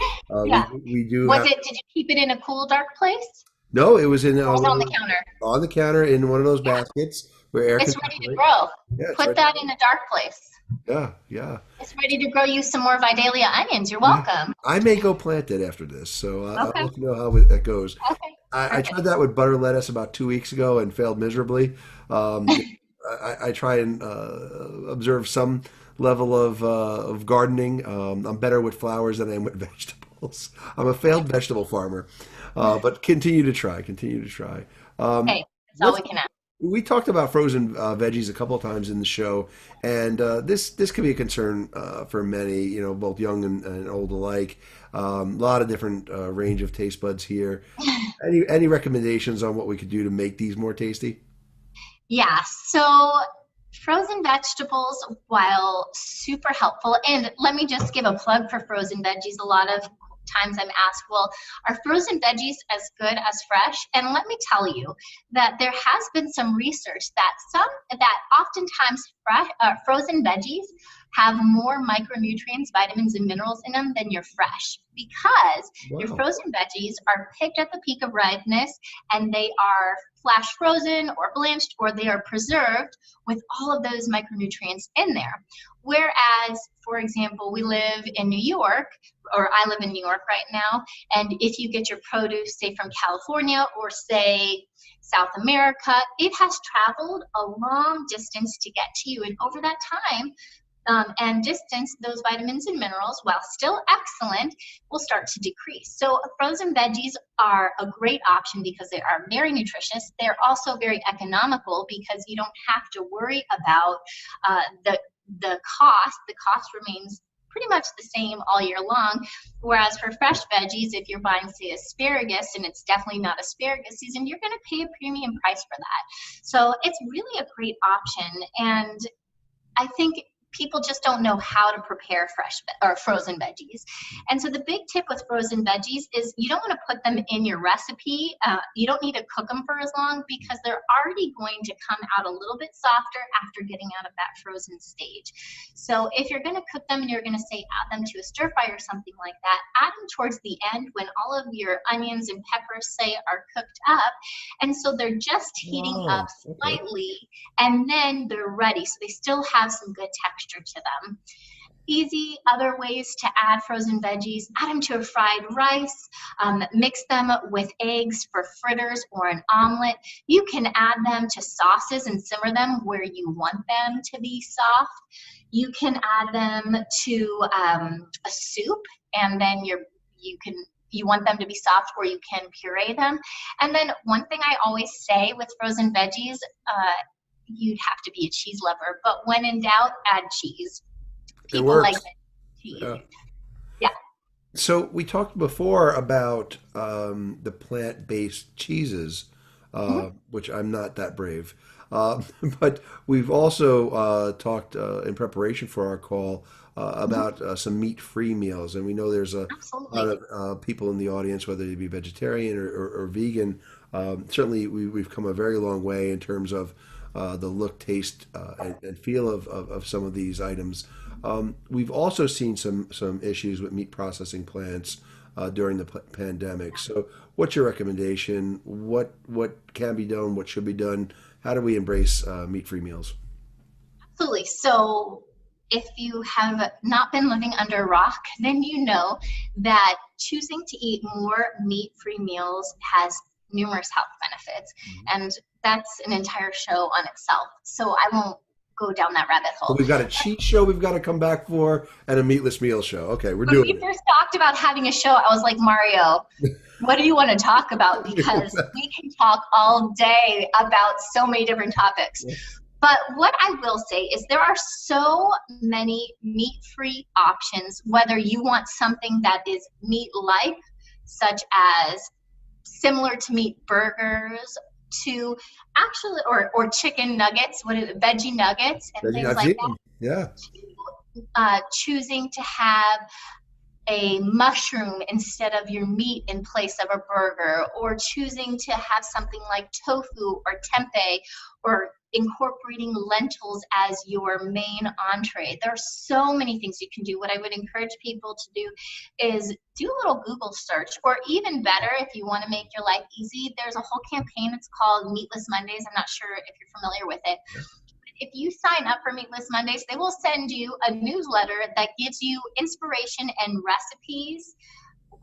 Speaker 2: yeah.
Speaker 1: we do.
Speaker 2: Did you keep it in a cool, dark place?
Speaker 1: No, it was in
Speaker 2: on the counter.
Speaker 1: On the counter in one of those baskets where air.
Speaker 2: It's ready to grow. Yeah, Put that in a dark place.
Speaker 1: Yeah.
Speaker 2: It's ready to grow you some more Vidalia onions. You're welcome.
Speaker 1: I may go plant it after this, so I'll let you know how that goes.
Speaker 2: Okay.
Speaker 1: I tried that with butter lettuce about 2 weeks ago and failed miserably. I try and observe some level of gardening. I'm better with flowers than I am with vegetables. I'm a failed vegetable farmer, but continue to try.
Speaker 2: Hey, that's all we can ask.
Speaker 1: We talked about frozen veggies a couple of times in the show, and this could be a concern for many, both young and old alike. A lot of different range of taste buds here. Any recommendations on what we could do to make these more tasty?
Speaker 2: Yeah, so frozen vegetables, while super helpful, and let me just give a plug for frozen veggies. A lot of times I'm asked, well, are frozen veggies as good as fresh? And let me tell you that there has been some research that oftentimes frozen veggies have more micronutrients, vitamins, and minerals in them than your fresh, because your
Speaker 1: Wow.
Speaker 2: frozen veggies are picked at the peak of ripeness, and they are flash frozen or blanched, or they are preserved with all of those micronutrients in there. Whereas, for example, we live in New York, or I live in New York right now, and if you get your produce, say from California or say South America, it has traveled a long distance to get to you. And over that time, and distance, those vitamins and minerals, while still excellent, will start to decrease. So frozen veggies are a great option because they are very nutritious. They're also very economical because you don't have to worry about the cost. The cost remains pretty much the same all year long. Whereas for fresh veggies, if you're buying, say, asparagus, and it's definitely not asparagus season, you're going to pay a premium price for that. So it's really a great option. And I think people just don't know how to prepare fresh or frozen veggies. And so the big tip with frozen veggies is you don't want to put them in your recipe. You don't need to cook them for as long because they're already going to come out a little bit softer after getting out of that frozen stage. So if you're going to cook them and you're going to say add them to a stir fry or something like that, add them towards the end when all of your onions and peppers, say, are cooked up. And so they're just heating up
Speaker 1: Oh, okay.
Speaker 2: slightly, and then they're ready. So they still have some good texture to them. Easy other ways to add frozen veggies: add them to a fried rice, mix them with eggs for fritters or an omelet. You can add them to sauces and simmer them where you want them to be soft. You can add them to a soup, and then you want them to be soft, or you can puree them. And then one thing I always say with frozen veggies, you'd have to be a cheese lover, but when in doubt, add cheese.
Speaker 1: It
Speaker 2: People like
Speaker 1: works.
Speaker 2: cheese.
Speaker 1: Yeah.
Speaker 2: Yeah.
Speaker 1: So we talked before about the plant-based cheeses,
Speaker 2: Mhm.
Speaker 1: which I'm not that brave. Uh, but we've also talked in preparation for our call
Speaker 2: Mhm.
Speaker 1: about some meat-free meals, and we know there's a lot
Speaker 2: Absolutely.
Speaker 1: of people in the audience, whether they be vegetarian or vegan. Certainly, we've come a very long way in terms of the look, taste, and feel of some of these items. We've also seen some issues with meat processing plants during the pandemic. So, what's your recommendation? What can be done? What should be done? How do we embrace meat-free meals?
Speaker 2: Absolutely. So if you have not been living under a rock, then you know that choosing to eat more meat-free meals has numerous health benefits. And that's an entire show on itself. So I won't go down that rabbit
Speaker 1: So
Speaker 2: hole.
Speaker 1: we've got a cheat show we've got to come back for, and a meatless meal show. Okay, we're
Speaker 2: When
Speaker 1: doing
Speaker 2: we first talked about having a show, I was like, Mario, what do you want to talk about? Because
Speaker 1: it.
Speaker 2: we can talk all day about so many different topics. But what I will say is there are so many meat-free options, whether you want something that is meat-like, such as similar to meat burgers, to actually, or chicken nuggets, what is it, veggie nuggets and things
Speaker 1: I've
Speaker 2: like
Speaker 1: seen them. Yeah.
Speaker 2: that, choosing to have a mushroom instead of your meat in place of a burger, or choosing to have something like tofu or tempeh, or incorporating lentils as your main entree. There are so many things you can do. What I would encourage people to do is do a little Google search, or even better, if you want to make your life easy, there's a whole campaign. It's called Meatless Mondays. I'm not sure if you're familiar with it. If you sign up for Meatless Mondays, they will send you a newsletter that gives you inspiration and recipes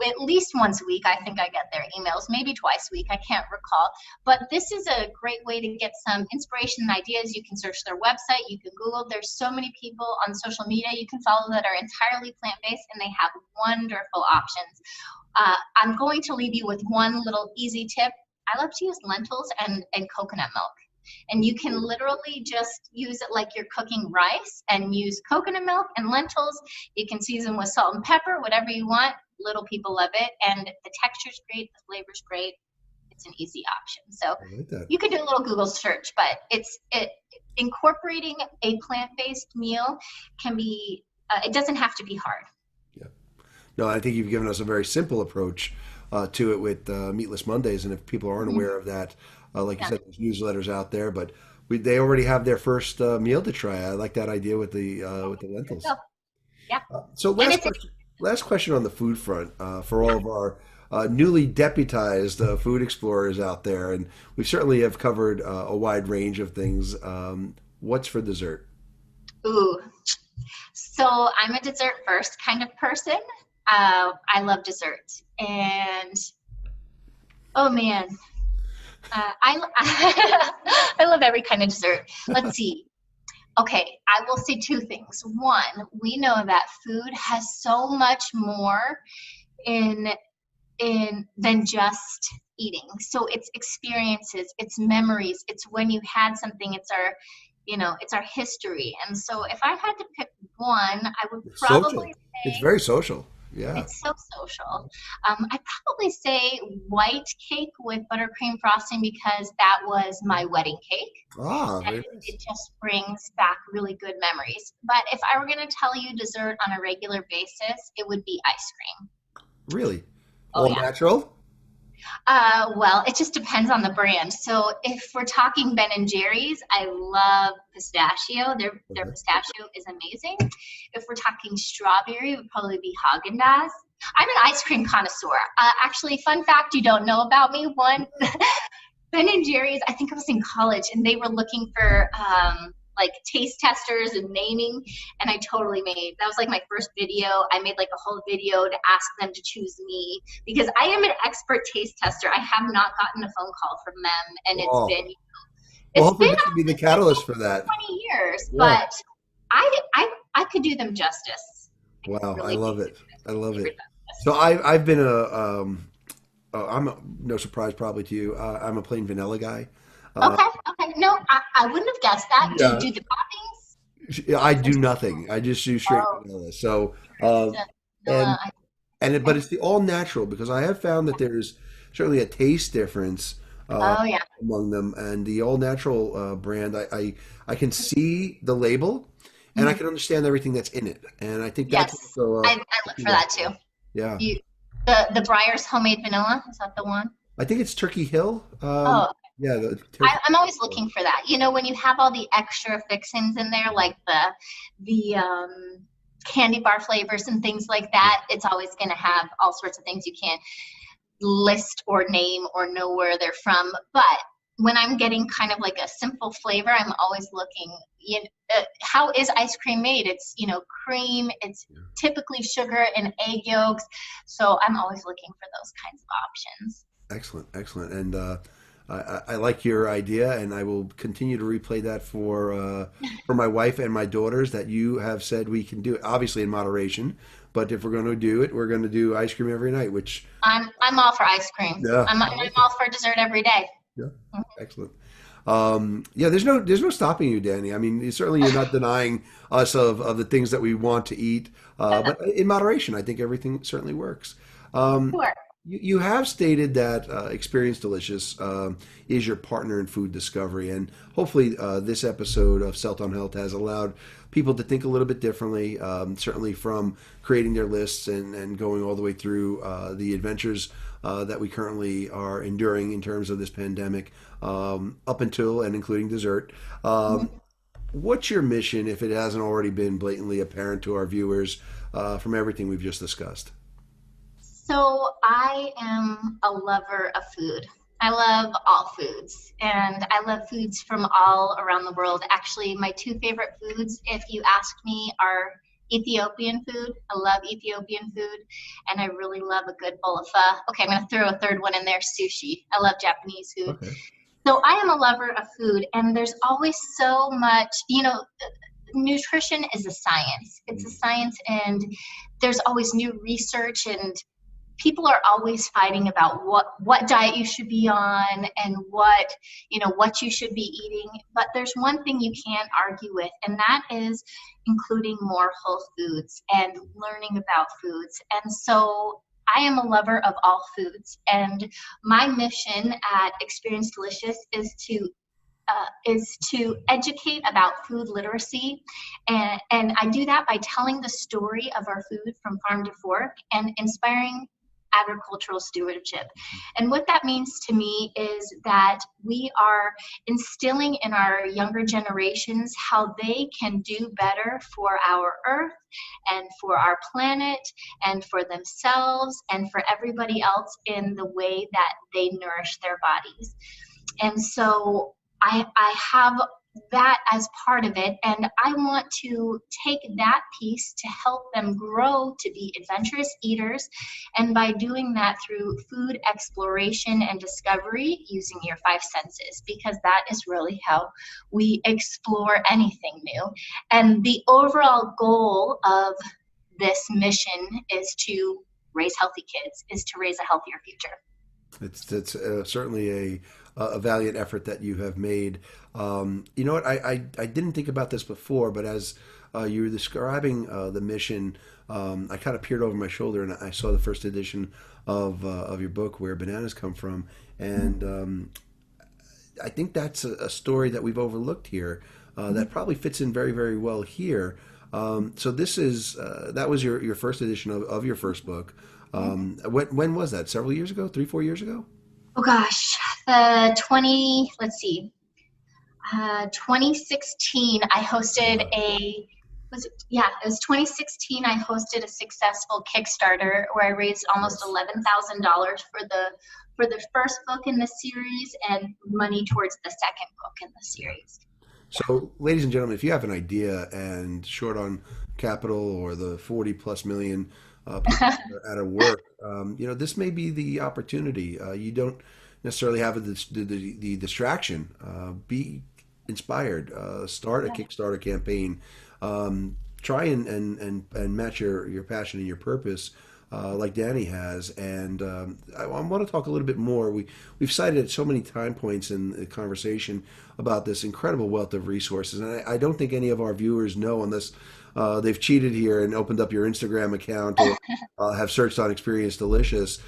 Speaker 2: at least once a week. I think I get their emails, maybe twice a week. I can't recall. But this is a great way to get some inspiration and ideas. You can search their website. You can Google. There's so many people on social media you can follow that are entirely plant-based, and they have wonderful options. I'm going to leave you with one little easy tip. I love to use lentils and coconut milk. And you can literally just use it like you're cooking rice, and use coconut milk and lentils. You can season with salt and pepper, whatever you want. Little people love it. And the texture's great, the flavor's great. it's an easy option. So
Speaker 1: I like that.
Speaker 2: you could do a little Google search, but incorporating a plant-based meal can be, it doesn't have to be hard.
Speaker 1: Yeah. No, I think you've given us a very simple approach to it with Meatless Mondays, and if people aren't
Speaker 2: Mhm.
Speaker 1: aware of that, like you
Speaker 2: Yeah.
Speaker 1: said, there's newsletters out there, but they already have their first meal to try. I like that idea with the
Speaker 2: There you
Speaker 1: lentils.
Speaker 2: go. Yeah.
Speaker 1: So
Speaker 2: And it's
Speaker 1: last question on the food front for all of our newly deputized food explorers out there, and we certainly have covered a wide range of things. What's for dessert?
Speaker 2: ooh. So I'm a dessert first kind of person. I love dessert, and oh man, I love every kind of dessert. Let's see. Okay, I will say two things. One, we know that food has so much more in than just eating. So it's experiences, it's memories, it's when you had something, it's our, it's our history. And so if I had to pick one, I would
Speaker 1: It's social.
Speaker 2: probably
Speaker 1: It's
Speaker 2: say
Speaker 1: very social. Yeah.
Speaker 2: it's so social. I'd probably say white cake with buttercream frosting because that was my wedding cake.
Speaker 1: Ah,
Speaker 2: And
Speaker 1: very nice.
Speaker 2: it just brings back really good memories. But if I were going to tell you dessert on a regular basis, it would be ice cream.
Speaker 1: Really?
Speaker 2: Oh,
Speaker 1: All
Speaker 2: yeah.
Speaker 1: natural?
Speaker 2: Well, it just depends on the brand. So if we're talking Ben and Jerry's, I love pistachio. Their
Speaker 1: Okay.
Speaker 2: pistachio is amazing. If we're talking strawberry, it would probably be Haagen-Dazs. I'm an ice cream connoisseur. Actually, fun fact you don't know about me: one, Ben and Jerry's. I think I was in college, and they were looking for like taste testers and naming, and I totally made that was like my first video. I made like a whole video to ask them to choose me because I am an expert taste tester. I have not gotten a phone call from them, and it's
Speaker 1: Oh,
Speaker 2: been
Speaker 1: well,
Speaker 2: it's
Speaker 1: hopefully
Speaker 2: been
Speaker 1: this will be the catalyst for that.
Speaker 2: 20 years,
Speaker 1: Yeah.
Speaker 2: but I could do them justice. I could
Speaker 1: Wow, I
Speaker 2: really
Speaker 1: love
Speaker 2: do
Speaker 1: it. I love
Speaker 2: them
Speaker 1: it. So
Speaker 2: justice.
Speaker 1: I've been no surprise probably to you. I'm a plain vanilla guy. Uh,
Speaker 2: Okay, okay. No, I wouldn't have guessed that.
Speaker 1: yeah,
Speaker 2: Do the toppings?
Speaker 1: I do nothing. I just do straight
Speaker 2: Oh,
Speaker 1: vanilla. So
Speaker 2: Krista,
Speaker 1: and
Speaker 2: Noah,
Speaker 1: but
Speaker 2: okay.
Speaker 1: it's the all natural because I have found that there's certainly a taste difference uh,
Speaker 2: Oh yeah.
Speaker 1: among them, and the all natural brand I can see the label and I
Speaker 2: Mhm.
Speaker 1: can understand everything that's in it, and I think that's
Speaker 2: Yes,
Speaker 1: also
Speaker 2: I
Speaker 1: a
Speaker 2: look
Speaker 1: key
Speaker 2: for
Speaker 1: to
Speaker 2: that
Speaker 1: success.
Speaker 2: too.
Speaker 1: Yeah.
Speaker 2: You, the Breyers homemade vanilla, is that the one?
Speaker 1: I think it's Turkey Hill.
Speaker 2: Oh,
Speaker 1: Yeah, the Turkey
Speaker 2: I'm always
Speaker 1: Hill.
Speaker 2: looking for that. You know, when you have all the extra fixings in there, like the candy bar flavors and things like
Speaker 1: Yeah.
Speaker 2: that, it's always going to have all sorts of things you can't list or name or know where they're from. But when I'm getting kind of like a simple flavor, I'm always looking, how is ice cream made? It's, cream, it's typically sugar and egg yolks. So I'm always looking for those kinds of options.
Speaker 1: Excellent, excellent, and I like your idea, and I will continue to replay that for my wife and my daughters. That you have said we can do it, obviously in moderation, but if we're going to do it, we're going to do ice cream every night. Which
Speaker 2: I'm all for ice cream.
Speaker 1: yeah,
Speaker 2: I'm
Speaker 1: I like it.
Speaker 2: all for dessert every day.
Speaker 1: Yeah, excellent. Yeah, there's no stopping you, Danny. I mean, certainly you're not denying us of the things that we want to eat, but in moderation, I think everything certainly works. Um,
Speaker 2: Sure.
Speaker 1: you have stated that Experience Delicious is your partner in food discovery, and hopefully this episode of Celt on Health has allowed people to think a little bit differently, certainly from creating their lists and going all the way through the adventures that we currently are enduring in terms of this pandemic, up until and including dessert. Um,
Speaker 2: Mhm.
Speaker 1: what's your mission, if it hasn't already been blatantly apparent to our viewers from everything we've just discussed?
Speaker 2: So I am a lover of food. I love all foods, and I love foods from all around the world. Actually, my two favorite foods, if you ask me, are Ethiopian food. I love Ethiopian food, and I really love a good bowl of pho. Okay, I'm going to throw a third one in there, sushi. I love Japanese food.
Speaker 1: Okay.
Speaker 2: So I am a lover of food, and there's always so much, nutrition is a science. It's a science, and there's always new research, and people are always fighting about what diet you should be on and what you should be eating. But there's one thing you can't argue with, and that is including more whole foods and learning about foods. And so I am a lover of all foods, and my mission at Experience Delicious is to educate about food literacy, and I do that by telling the story of our food from farm to fork and inspiring agricultural stewardship. And what that means to me is that we are instilling in our younger generations how they can do better for our earth and for our planet and for themselves and for everybody else in the way that they nourish their bodies. And so I have that as part of it, and I want to take that piece to help them grow to be adventurous eaters, and by doing that through food exploration and discovery using your five senses, because that is really how we explore anything new. And the overall goal of this mission is to raise healthy kids, is to raise a healthier future.
Speaker 1: It's certainly a valiant effort that you have made. You know what? I didn't think about this before, but as you were describing the mission, I kind of peered over my shoulder and I saw the first edition of your book, Where Bananas Come From, and I think that's a story that we've overlooked here that probably fits in very, very well here. So this is that was your first edition of your first book. When was that? Several years ago? 3-4 years ago?
Speaker 2: Oh gosh, 2016, I hosted it was 2016, I hosted a successful Kickstarter where I raised almost $11,000 for the first book in the series and money towards the second book in the series.
Speaker 1: So, ladies and gentlemen, if you have an idea and short on capital or the 40 plus million people out of work, this may be the opportunity. You don't necessarily have the distraction. Be inspired. Start a Kickstarter campaign. Try and match your passion and your purpose, like Danny has. And I want to talk a little bit more. We've cited at so many time points in the conversation about this incredible wealth of resources, and I don't think any of our viewers know, unless they've cheated here and opened up your Instagram account or have searched on Experience Delicious.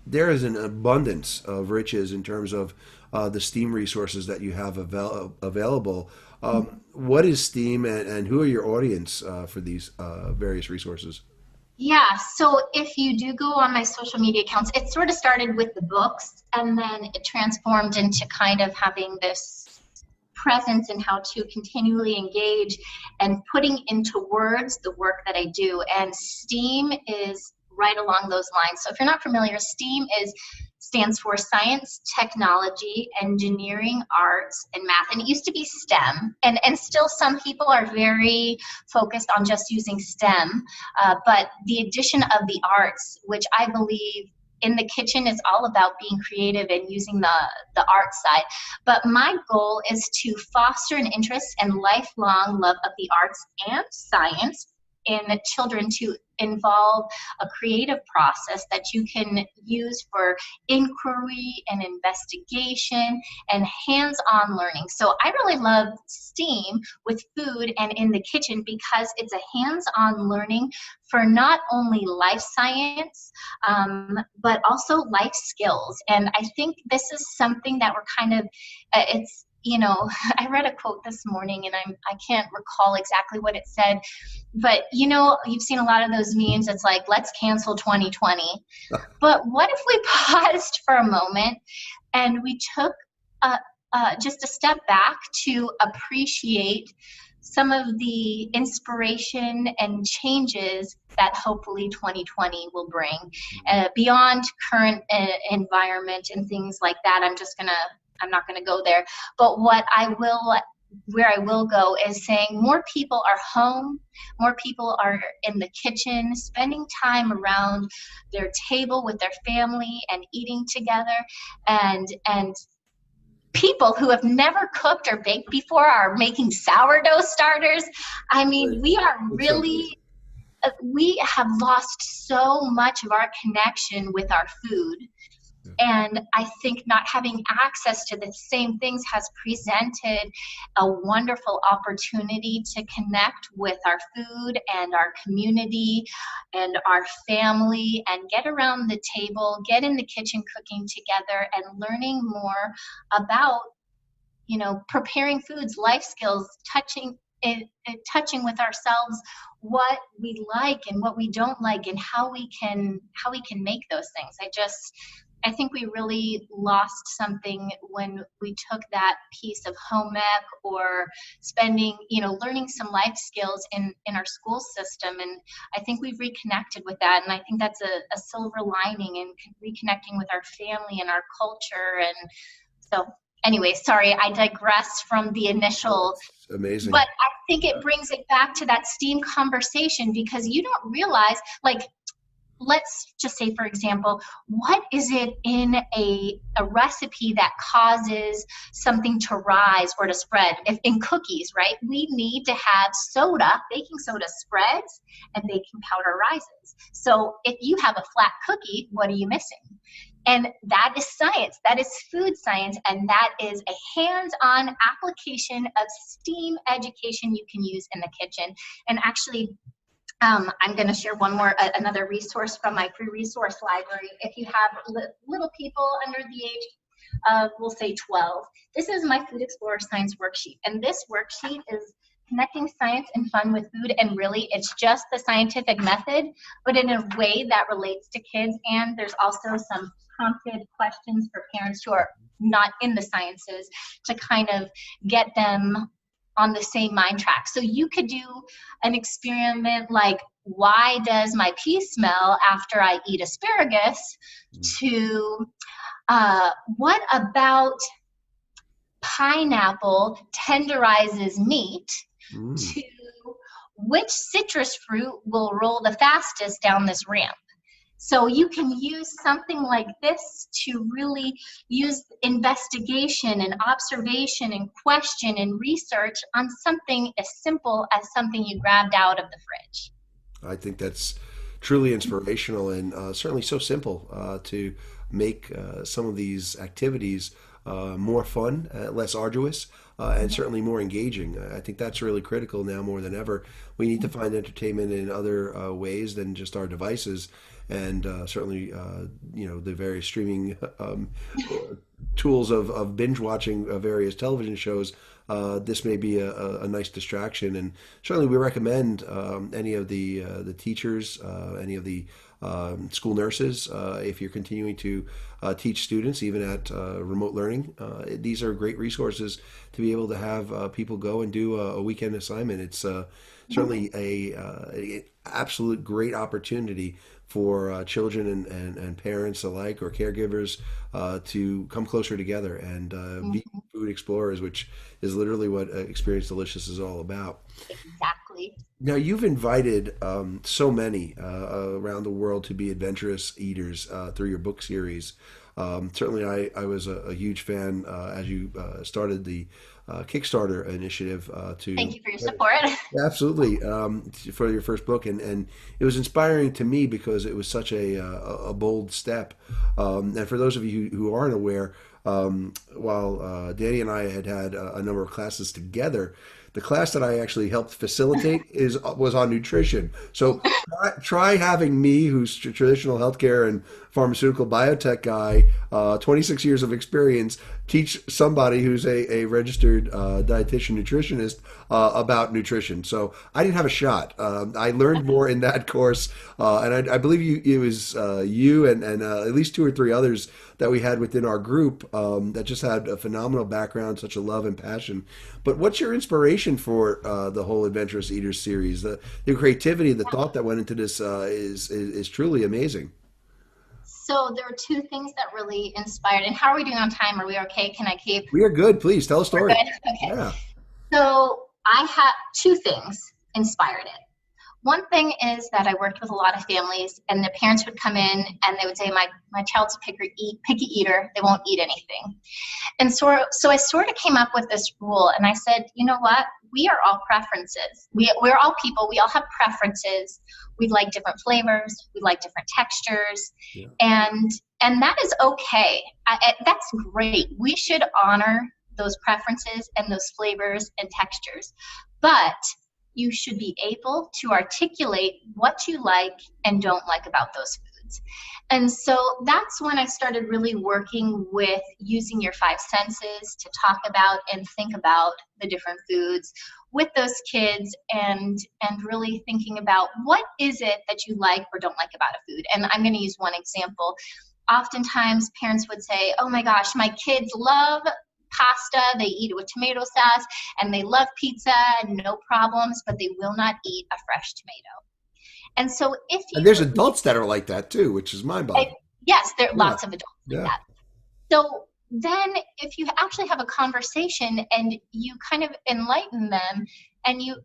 Speaker 1: There is an abundance of riches in terms of the STEAM resources that you have available. What is STEAM, and who are your audience for these various resources?
Speaker 2: Yeah, so if you do go on my social media accounts, it sort of started with the books, and then it transformed into kind of having this presence in how to continually engage and putting into words the work that I do. And STEAM is right along those lines. So if you're not familiar, STEAM stands for science, technology, engineering, arts, and math. And it used to be STEM. And still some people are very focused on just using STEM. But the addition of the arts, which I believe in the kitchen is all about being creative and using the art side. But my goal is to foster an interest and lifelong love of the arts and science in children, to involve a creative process that you can use for inquiry and investigation and hands-on learning. So I really love STEAM with food and in the kitchen because it's a hands-on learning for not only life science, but also life skills. And I think this is something that we're kind of, I read a quote this morning and I can't recall exactly what it said, but you've seen a lot of those memes. It's like, let's cancel 2020. But what if we paused for a moment and we took just a step back to appreciate some of the inspiration and changes that hopefully 2020 will bring beyond current environment and things like that. I'm not going to go there, but where I will go is saying more people are home, more people are in the kitchen, spending time around their table with their family and eating together, and people who have never cooked or baked before are making sourdough starters. I mean, we have lost so much of our connection with our food. And I think not having access to the same things has presented a wonderful opportunity to connect with our food and our community and our family and get around the table, get in the kitchen cooking together and learning more about, preparing foods, life skills, touching with ourselves what we like and what we don't like and how we can make those things. I think we really lost something when we took that piece of home ec or spending, learning some life skills in our school system. And I think we've reconnected with that. And I think that's a silver lining in reconnecting with our family and our culture. And so anyway, sorry, I digress from the initial.
Speaker 1: That's amazing.
Speaker 2: But I think it brings it back to that STEAM conversation, because you don't realize, let's just say, for example, what is it in a recipe that causes something to rise or to spread? If in cookies, right? We need to have baking soda spreads and baking powder rises. So if you have a flat cookie, what are you missing? And that is science. That is food science. And that is a hands-on application of STEAM education you can use in the kitchen. And actually, I'm going to share another resource from my free resource library. If you have little people under the age of, we'll say 12, this is my Food Explorer Science Worksheet. And this worksheet is connecting science and fun with food. And really, it's just the scientific method, but in a way that relates to kids. And there's also some prompted questions for parents who are not in the sciences to kind of get them on the same mind track. So you could do an experiment like, why does my pee smell after I eat asparagus? To what about pineapple tenderizes meat? To which citrus fruit will roll the fastest down this ramp? So you can use something like this to really use investigation and observation and question and research on something as simple as something you grabbed out of the fridge.
Speaker 1: I think that's truly inspirational and certainly so simple to make some of these activities more fun, less arduous, and certainly more engaging. I think that's really critical now more than ever. We need to find entertainment in other ways than just our devices. And certainly, the various streaming tools of binge watching various television shows. This may be a nice distraction, and certainly we recommend any of the teachers, any of the school nurses, if you're continuing to teach students, even at remote learning. These are great resources to be able to have people go and do a weekend assignment. It's certainly a absolute great opportunity for children and parents alike, or caregivers, to come closer together and be food explorers, which is literally what Experience Delicious is all about.
Speaker 2: Exactly.
Speaker 1: Now, you've invited so many around the world to be adventurous eaters through your book series. Certainly, I was a huge fan as you started the Kickstarter initiative to.
Speaker 2: Thank you for your support.
Speaker 1: Absolutely, for your first book, and it was inspiring to me because it was such a bold step. And for those of you who aren't aware, while Danny and I had a number of classes together, the class that I actually helped facilitate was on nutrition. So try having me, who's traditional healthcare and pharmaceutical biotech guy, 26 years of experience, teach somebody who's a registered dietitian nutritionist about nutrition. So I didn't have a shot. I learned more in that course, and I believe it was you and at least two or three others that we had within our group that just had a phenomenal background, such a love and passion. But what's your inspiration for the whole Adventurous Eaters series? The creativity, the thought that went into this is truly amazing.
Speaker 2: So there are two things that really inspired. And how are we doing on time? Are we okay? Can I keep?
Speaker 1: We are good. Please tell a story.
Speaker 2: We're good? Okay.
Speaker 1: Yeah.
Speaker 2: So I had two things inspired it. One thing is that I worked with a lot of families, and the parents would come in and they would say, my child's a picky eater. They won't eat anything. And so I sort of came up with this rule, and I said, you know what? We are all preferences. We're all people. We all have preferences. We like different flavors. We like different textures. Yeah. And that is okay. That's great. We should honor those preferences and those flavors and textures. But you should be able to articulate what you like and don't like about those foods. And so that's when I started really working with using your five senses to talk about and think about the different foods with those kids, and really thinking about what is it that you like or don't like about a food. And I'm going to use one example. Oftentimes parents would say, oh my gosh, my kids love pasta, they eat it with tomato sauce, and they love pizza, no problems, but they will not eat a fresh tomato. And so if you...
Speaker 1: And there's adults that are like that too, which is mind-boggling.
Speaker 2: Yes, there are lots of adults like that.
Speaker 1: Yeah.
Speaker 2: So then if you actually have a conversation and you kind of enlighten them and you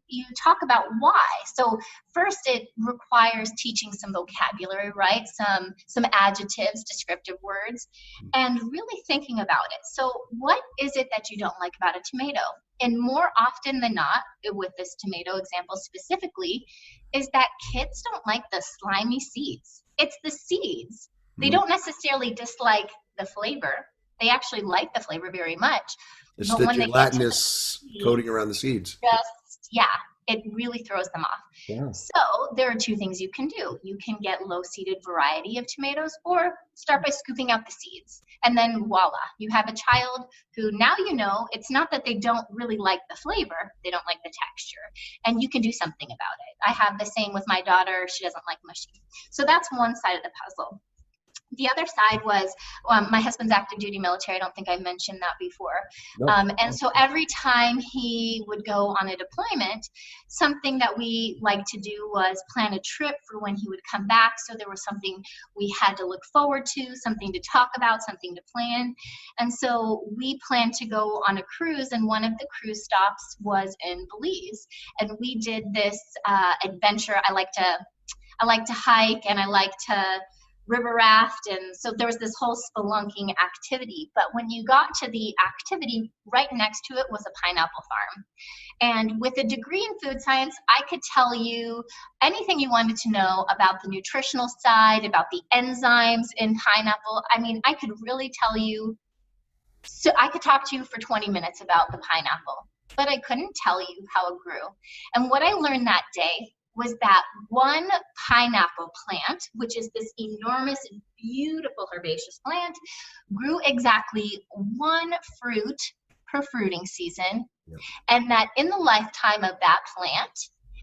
Speaker 2: talk about why. So first it requires teaching some vocabulary, right? Some adjectives, descriptive words, and really thinking about it. So what is it that you don't like about a tomato? And more often than not, with this tomato example specifically, is that kids don't like the slimy seeds. It's the seeds. They don't necessarily dislike the flavor. They actually like the flavor very much.
Speaker 1: It's the gelatinous coating around the seeds.
Speaker 2: It really throws them off.
Speaker 1: Yeah.
Speaker 2: So there are two things you can do. You can get low-seeded variety of tomatoes, or start by scooping out the seeds. And then voila, you have a child who now you know it's not that they don't really like the flavor, they don't like the texture. And you can do something about it. I have the same with my daughter. She doesn't like mushy. So that's one side of the puzzle. The other side was my husband's active duty military. I don't think I mentioned that before.
Speaker 1: Nope.
Speaker 2: And so every time he would go on a deployment, something that we liked to do was plan a trip for when he would come back. So there was something we had to look forward to, something to talk about, something to plan. And so we planned to go on a cruise, and one of the cruise stops was in Belize. And we did this adventure. I like to hike, and I like to river raft, and so there was this whole spelunking activity. But when you got to the activity, right next to it was a pineapple farm. And with a degree in food science, I could tell you anything you wanted to know about the nutritional side, about the enzymes in pineapple. I mean, I could really tell you, so I could talk to you for 20 minutes about the pineapple, but I couldn't tell you how it grew. And what I learned that day was that one pineapple plant, which is this enormous, beautiful herbaceous plant, grew exactly one fruit per fruiting season. Yep. And that in the lifetime of that plant,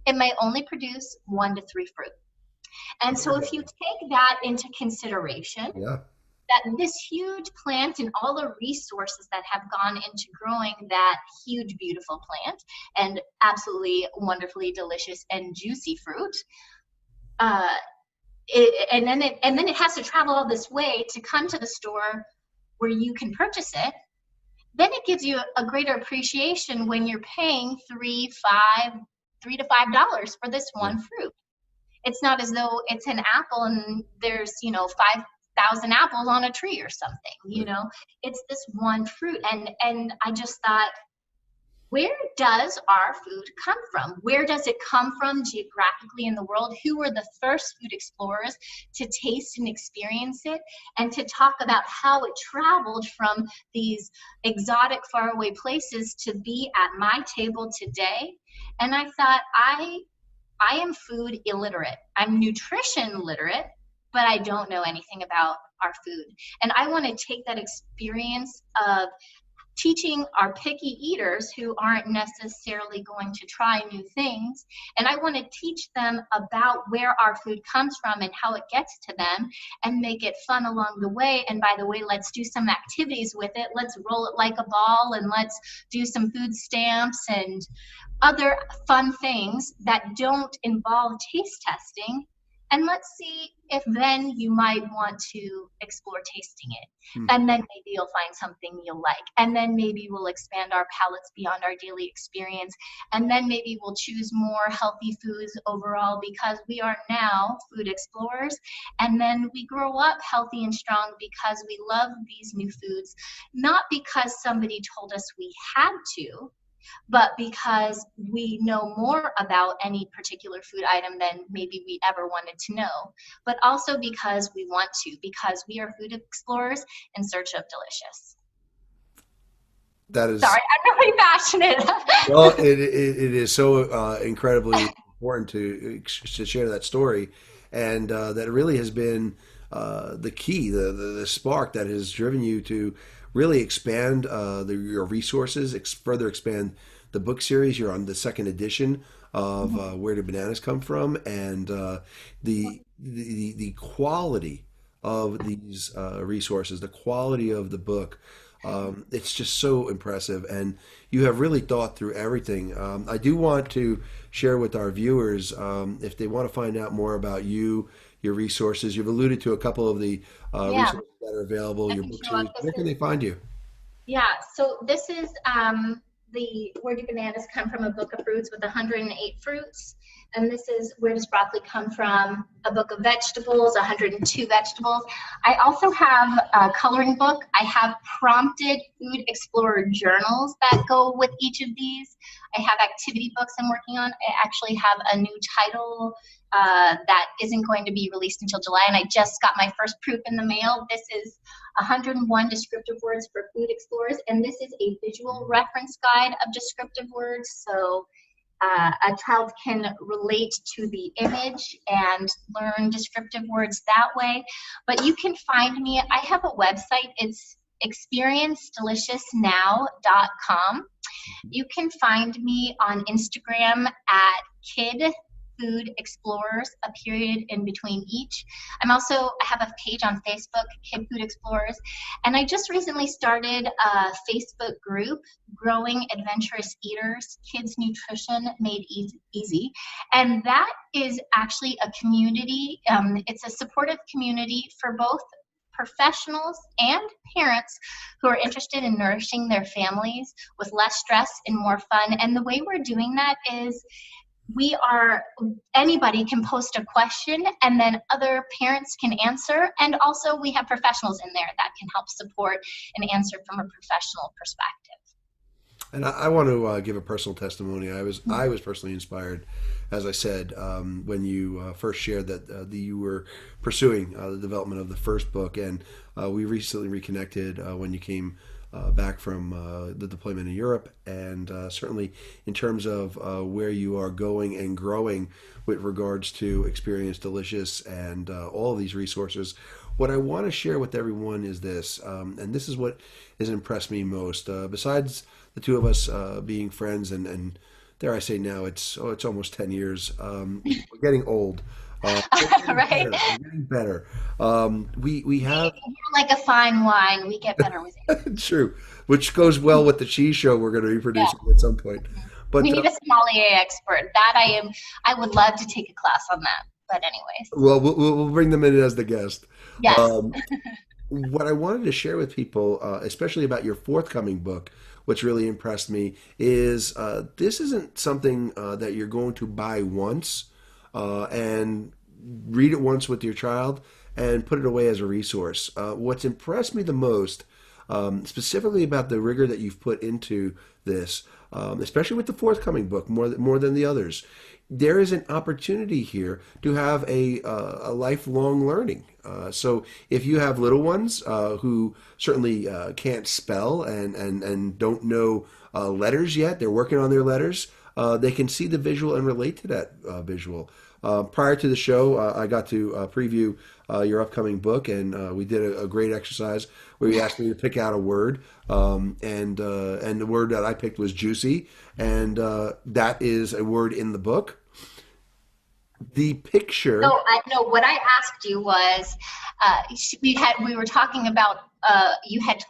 Speaker 2: it may only produce 1 to 3 fruit. And so if you take that into consideration, that this huge plant and all the resources that have gone into growing that huge, beautiful plant and absolutely wonderfully delicious and juicy fruit, and then it has to travel all this way to come to the store where you can purchase it. Then it gives you a greater appreciation when you're paying $3 to $5 for this one fruit. It's not as though it's an apple and there's 5,000 apples on a tree or something, it's this one fruit. And I just thought, where does our food come from? Where does it come from geographically in the world? Who were the first food explorers to taste and experience it, and to talk about how it traveled from these exotic faraway places to be at my table today? And I thought, I am food illiterate. I'm nutrition literate, but I don't know anything about our food. And I want to take that experience of teaching our picky eaters who aren't necessarily going to try new things, and I want to teach them about where our food comes from and how it gets to them, and make it fun along the way. And by the way, let's do some activities with it. Let's roll it like a ball, and let's do some food stamps and other fun things that don't involve taste testing. And let's see if then you might want to explore tasting it. And then maybe you'll find something you'll like. And then maybe we'll expand our palates beyond our daily experience. And then maybe we'll choose more healthy foods overall, because we are now food explorers. And then we grow up healthy and strong because we love these new foods, not because somebody told us we had to, but because we know more about any particular food item than maybe we ever wanted to know, but also because we want to, because we are food explorers in search of delicious.
Speaker 1: That is,
Speaker 2: Sorry, I'm really passionate.
Speaker 1: well, it is so incredibly important to share that story, and that really has been the key, the spark that has driven you to really expand your resources, further expand the book series. You're on the second edition of Where Do Bananas Come From, and the quality of these resources, the quality of the book. It's just so impressive, and you have really thought through everything. I do want to share with our viewers, if they want to find out more about you, your resources. You've alluded to a couple of the
Speaker 2: Yeah,
Speaker 1: resources that are available,
Speaker 2: I
Speaker 1: your
Speaker 2: can
Speaker 1: book
Speaker 2: show up.
Speaker 1: series. Where can they find you?
Speaker 2: Yeah, so this is the Where Do Bananas Come From, a book of fruits with 108 fruits. And this is Where Does Broccoli Come From, a book of vegetables, 102 vegetables. I also have a coloring book. I have prompted food explorer journals that go with each of these. I have activity books I'm working on. I actually have a new title that isn't going to be released until July, and I just got my first proof in the mail. This is 101 descriptive words for food explorers, and this is a visual reference guide of descriptive words, so a child can relate to the image and learn descriptive words that way. But you can find me, I have a website, it's experiencedeliciousnow.com. You can find me on Instagram at Kid Food Explorers, a period in between each. I have a page on Facebook, Kid Food Explorers, and I just recently started a Facebook group, Growing Adventurous Eaters, Kids Nutrition Made Easy. And that is actually a community, it's a supportive community for both professionals and parents who are interested in nourishing their families with less stress and more fun. And the way we're doing that is anybody can post a question and then other parents can answer. And also we have professionals in there that can help support and answer from a professional perspective.
Speaker 1: And I want to give a personal testimony. I was personally inspired, as I said, when you first shared that you were pursuing the development of the first book, and we recently reconnected when you came back from the deployment in Europe, and certainly in terms of where you are going and growing with regards to Experience Delicious and all of these resources. What I want to share with everyone is this, and this is what has impressed me most. Besides the two of us being friends, and dare I say now, it's almost 10 years. We're getting old.
Speaker 2: Right?
Speaker 1: We're getting better. We have
Speaker 2: Like a fine wine, we get better with it.
Speaker 1: true, which goes well with the cheese show we're going to be
Speaker 2: Yeah.
Speaker 1: producing at some point. But
Speaker 2: We need a sommelier expert. I would love to take a class on that. But anyways,
Speaker 1: well, we'll bring them in as the guest.
Speaker 2: yes.
Speaker 1: What I wanted to share with people, especially about your forthcoming book, what's really impressed me is this isn't something that you're going to buy once and read it once with your child and put it away as a resource. What's impressed me the most, specifically about the rigor that you've put into this, especially with the forthcoming book, more than the others, there is an opportunity here to have a lifelong learning. So if you have little ones who certainly can't spell and don't know letters yet, they're working on their letters, they can see the visual and relate to that visual. Prior to the show, I got to preview your upcoming book, and we did a great exercise where you asked me to pick out a word, and the word that I picked was juicy, and that is a word in the book. The picture.
Speaker 2: No, what I asked you was, we were talking about, you had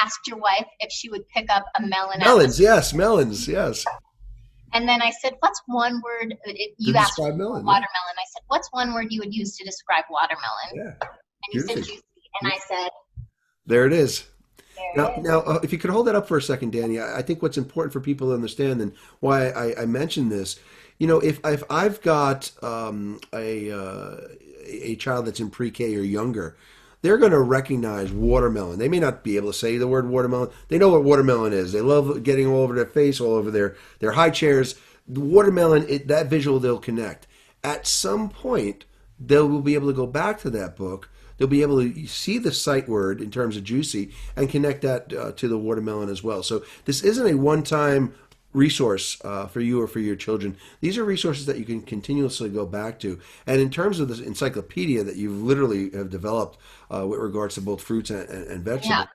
Speaker 2: asked your wife if she would pick up a melon.
Speaker 1: Melons, yes, melons, yes.
Speaker 2: And then I said, what's one word, you
Speaker 1: To
Speaker 2: asked
Speaker 1: describe
Speaker 2: for
Speaker 1: melon,
Speaker 2: watermelon. I said, what's one word you would use to describe watermelon?
Speaker 1: yeah.
Speaker 2: And you said
Speaker 1: Juicy.
Speaker 2: juicy. And I said,
Speaker 1: There it is.
Speaker 2: there
Speaker 1: Now,
Speaker 2: it is.
Speaker 1: now, if you could hold that up for a second, Danny, I think what's important for people to understand, and why I mentioned this, if I've got a child that's in pre-K or younger, they're going to recognize watermelon. They may not be able to say the word watermelon. They know what watermelon is. They love getting all over their face, all over their high chairs. The watermelon, that visual they'll connect. At some point, they will be able to go back to that book. They'll be able to see the sight word in terms of juicy and connect that to the watermelon as well. So this isn't a one-time resource for you or for your children. These are resources that you can continuously go back to. And in terms of this encyclopedia that you literally have developed with regards to both fruits and vegetables.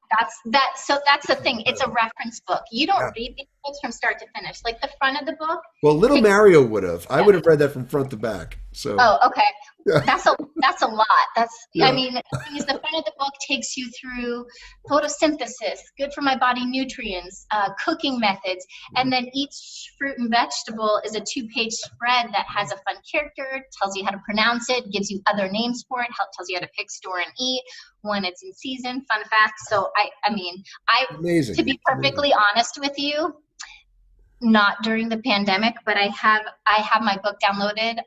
Speaker 2: Yeah, so that's the thing. It's a reference book. You don't read these books from start to finish. Like the front of the book.
Speaker 1: Well, little Mario would have. I would have read that from front to back. So.
Speaker 2: Oh, okay. Yeah. That's a lot. I mean, the thing is, the front of the book takes you through photosynthesis, good for my body nutrients, cooking methods, and then each fruit and vegetable is a 2-page spread that has a fun character, tells you how to pronounce it, gives you other names for it, tells you how to pick, store, and eat when it's in season. Fun facts. So
Speaker 1: Amazing.
Speaker 2: To be perfectly honest with you, not during the pandemic, but I have my book downloaded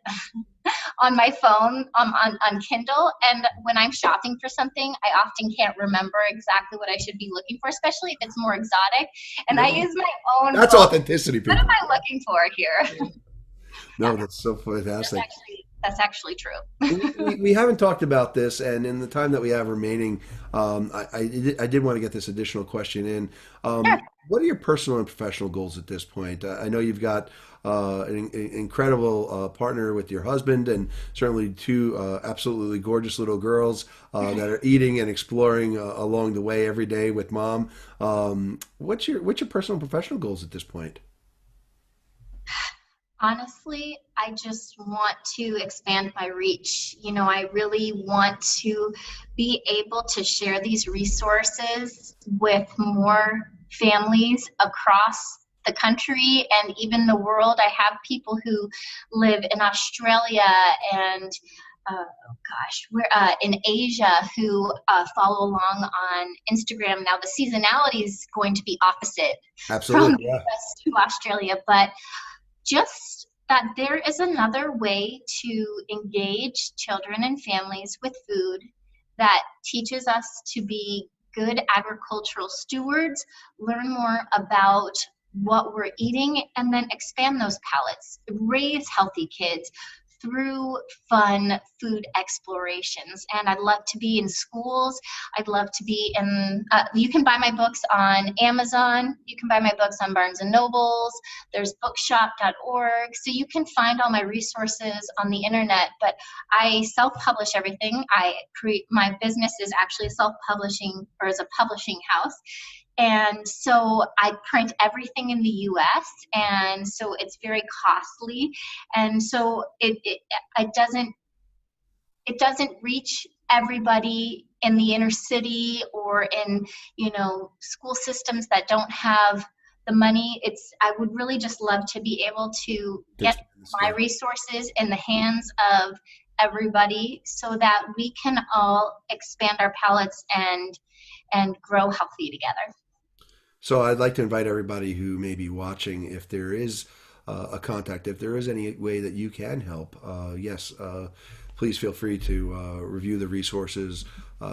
Speaker 2: on my phone on Kindle, and when I'm shopping for something, I often can't remember exactly what I should be looking for, especially if it's more exotic, and I use my own
Speaker 1: That's
Speaker 2: book.
Speaker 1: Authenticity, people.
Speaker 2: What am I looking for here?
Speaker 1: No, that's so fantastic.
Speaker 2: That's actually true.
Speaker 1: we haven't talked about this, and in the time that we have remaining, I did want to get this additional question in.
Speaker 2: Sure.
Speaker 1: What are your personal and professional goals at this point? I know you've got an incredible partner with your husband, and certainly two absolutely gorgeous little girls that are eating and exploring along the way every day with mom. What's your personal and professional goals at this point?
Speaker 2: Honestly, I just want to expand my reach. I really want to be able to share these resources with more families across the country and even the world. I have people who live in Australia and we're in Asia who follow along on Instagram. Now the seasonality is going to be opposite from the US to Australia, but just that there is another way to engage children and families with food that teaches us to be good agricultural stewards, learn more about what we're eating, and then expand those palates, raise healthy kids through fun food explorations. And I'd love to be in schools. I'd love to be in, you can buy my books on Amazon. You can buy my books on Barnes and Nobles. There's bookshop.org. So you can find all my resources on the internet, but I self-publish everything. My business is actually self-publishing, or is a publishing house. And so I print everything in the US, and so it's very costly. And so it doesn't reach everybody in the inner city or in, school systems that don't have the money. I would really just love to be able to get my resources in the hands of everybody so that we can all expand our palates and grow healthy together.
Speaker 1: So I'd like to invite everybody who may be watching, if there is a contact, if there is any way that you can help, please feel free to review the resources,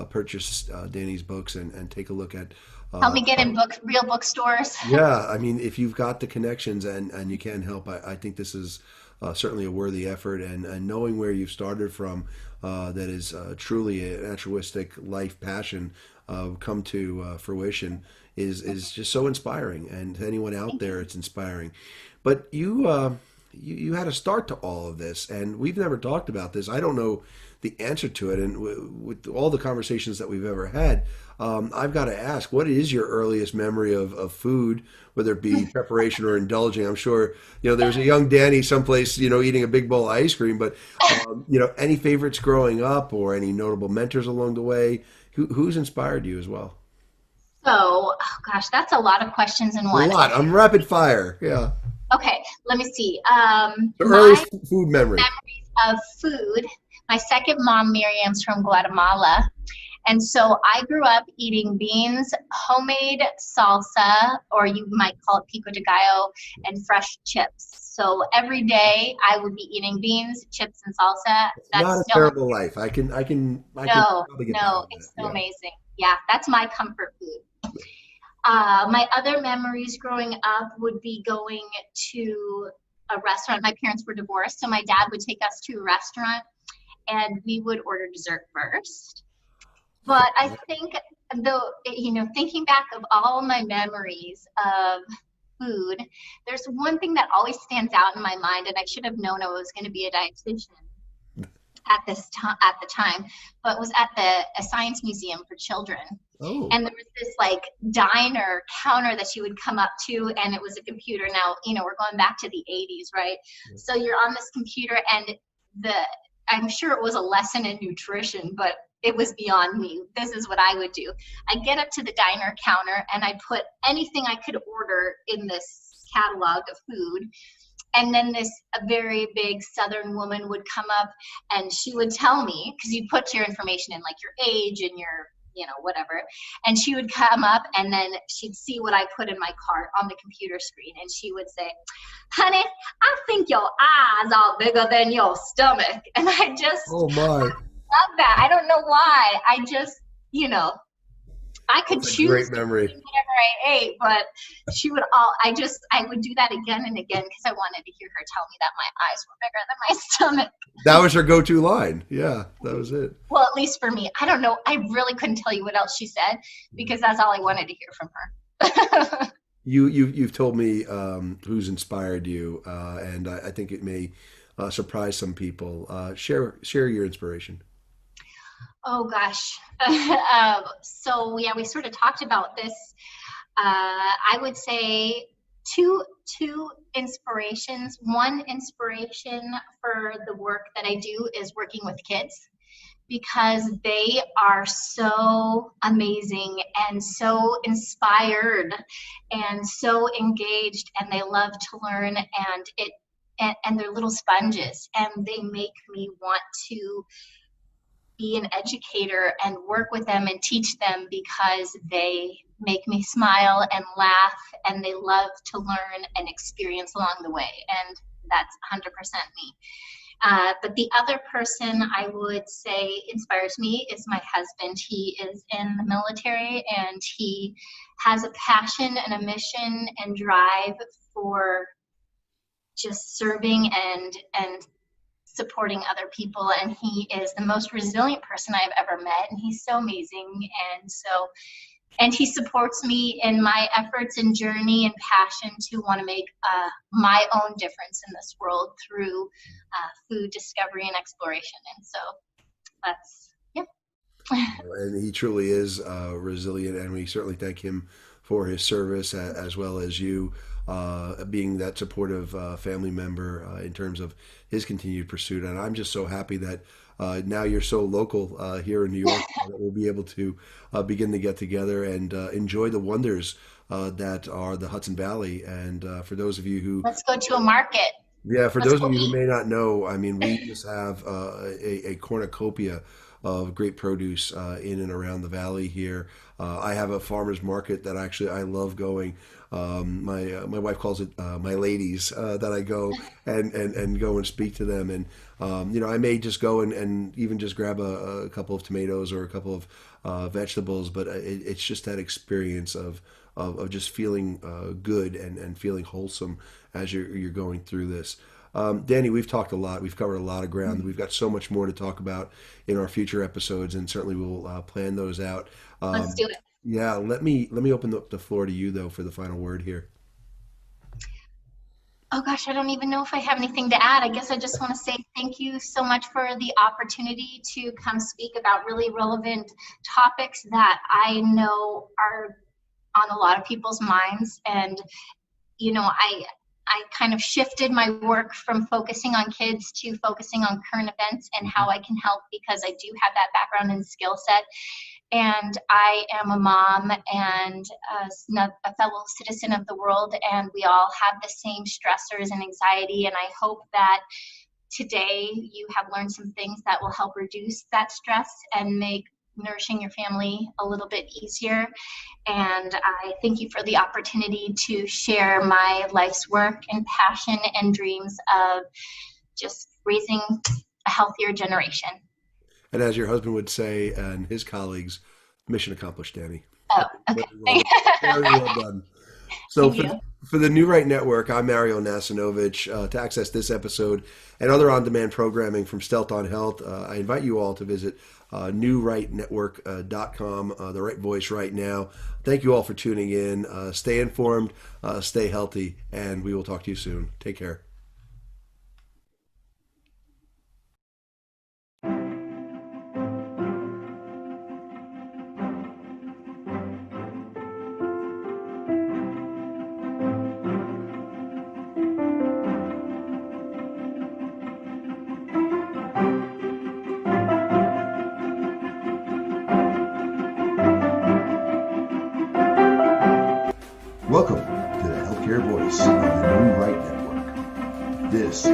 Speaker 1: purchase Danny's books, and take a look at.
Speaker 2: Help me get in real bookstores.
Speaker 1: Yeah, I mean, if you've got the connections and you can help, I think this is certainly a worthy effort. And knowing where you've started from, that is truly an altruistic life passion come to fruition. Is just so inspiring, and to anyone out there, it's inspiring. But you had a start to all of this, and we've never talked about this. I don't know the answer to it, and with all the conversations that we've ever had, I've got to ask, what is your earliest memory of food, whether it be preparation or indulging? I'm sure there's a young Danny someplace eating a big bowl of ice cream, but any favorites growing up, or any notable mentors along the way? Who's inspired you as well?
Speaker 2: So, that's a lot of questions in one.
Speaker 1: A lot. I'm rapid fire. Yeah.
Speaker 2: Okay, let me see.
Speaker 1: The earliest food memories
Speaker 2: of food. My second mom, Miriam's from Guatemala, And so I grew up eating beans, homemade salsa, or you might call it pico de gallo, and fresh chips. So every day I would be eating beans, chips, and salsa.
Speaker 1: Not
Speaker 2: That's
Speaker 1: a
Speaker 2: no,
Speaker 1: terrible life. I can
Speaker 2: no,
Speaker 1: probably get
Speaker 2: no,
Speaker 1: behind that.
Speaker 2: it's so
Speaker 1: Yeah.
Speaker 2: amazing. Yeah, that's my comfort food. My other memories growing up would be going to a restaurant. My parents were divorced, so my dad would take us to a restaurant and we would order dessert first. But I think, though, thinking back of all my memories of food, there's one thing that always stands out in my mind, and I should have known I was going to be a dietitian at the time, but was at a science museum for children.
Speaker 1: Oh,
Speaker 2: And there was this like diner counter that you would come up to, and it was a computer. Now, we're going back to the 80s, right? So you're on this computer, and I'm sure it was a lesson in nutrition, but it was beyond me. This is what I would do. I get up to the diner counter and I put anything I could order in this catalog of food. And then a very big Southern woman would come up and she would tell me, because you put your information in, like your age and your, whatever. And she would come up and then she'd see what I put in my cart on the computer screen. And she would say, honey, I think your eyes are bigger than your stomach. And I just
Speaker 1: oh my!
Speaker 2: love that. I don't know why. I just, I could
Speaker 1: That's a
Speaker 2: choose
Speaker 1: great
Speaker 2: to
Speaker 1: memory.
Speaker 2: eat whatever I ate, but I would do that again and again because I wanted to hear her tell me that my eyes were bigger than my stomach.
Speaker 1: That was her go-to line. Yeah, that was it.
Speaker 2: Well, at least for me. I don't know. I really couldn't tell you what else she said because that's all I wanted to hear from her.
Speaker 1: You've told me who's inspired you, and I think it may surprise some people. Share your inspiration.
Speaker 2: Oh gosh. So yeah, we sort of talked about this. I would say two inspirations. One inspiration for the work that I do is working with kids because they are so amazing and so inspired and so engaged and they love to learn and they're little sponges and they make me want to be an educator and work with them and teach them because they make me smile and laugh and they love to learn and experience along the way. And that's 100% me. But the other person I would say inspires me is my husband. He is in the military and he has a passion and a mission and drive for just serving and supporting other people, and he is the most resilient person I've ever met, and he's so amazing. And he supports me in my efforts and journey and passion to want to make my own difference in this world through food discovery and exploration. And so that's, yeah.
Speaker 1: And he truly is resilient, and we certainly thank him for his service as well as you being that supportive family member in terms of his continued pursuit. And I'm just so happy that now you're so local here in New York that we'll be able to begin to get together and enjoy the wonders that are the Hudson Valley. And for those of you who
Speaker 2: Let's go to a market.
Speaker 1: yeah, for
Speaker 2: Let's
Speaker 1: those
Speaker 2: go
Speaker 1: of you who
Speaker 2: eat.
Speaker 1: may not know, I mean, we just have a cornucopia of great produce in and around the valley here. I have a farmer's market that actually I love going. My wife calls it my ladies that I go and go and speak to them. And I may just go and even just grab a couple of tomatoes or a couple of vegetables, but it's just that experience of just feeling good and feeling wholesome as you're going through this. Danny, we've talked a lot. We've covered a lot of ground. We've got so much more to talk about in our future episodes, and certainly we'll plan those out.
Speaker 2: Let's do it.
Speaker 1: Yeah, let me open up the floor to you though for the final word here.
Speaker 2: Oh gosh, I don't even know if I have anything to add. I guess I just want to say thank you so much for the opportunity to come speak about really relevant topics that I know are on a lot of people's minds. And, I kind of shifted my work from focusing on kids to focusing on current events and how I can help because I do have that background and skill set. And I am a mom and a fellow citizen of the world, and we all have the same stressors and anxiety. And I hope that today you have learned some things that will help reduce that stress and make nourishing your family a little bit easier. And I thank you for the opportunity to share my life's work and passion and dreams of just raising a healthier generation.
Speaker 1: And as your husband would say, and his colleagues, mission accomplished, Danny.
Speaker 2: Oh, okay.
Speaker 1: Very well done. So for the New Right Network, I'm Mario Nasinovich. To access this episode and other on-demand programming from Stealth on Health, I invite you all to visit newrightnetwork.com, the right voice right now. Thank you all for tuning in. Stay informed, stay healthy, and we will talk to you soon. Take care. Welcome to the Healthcare Voice on the New Right Network. This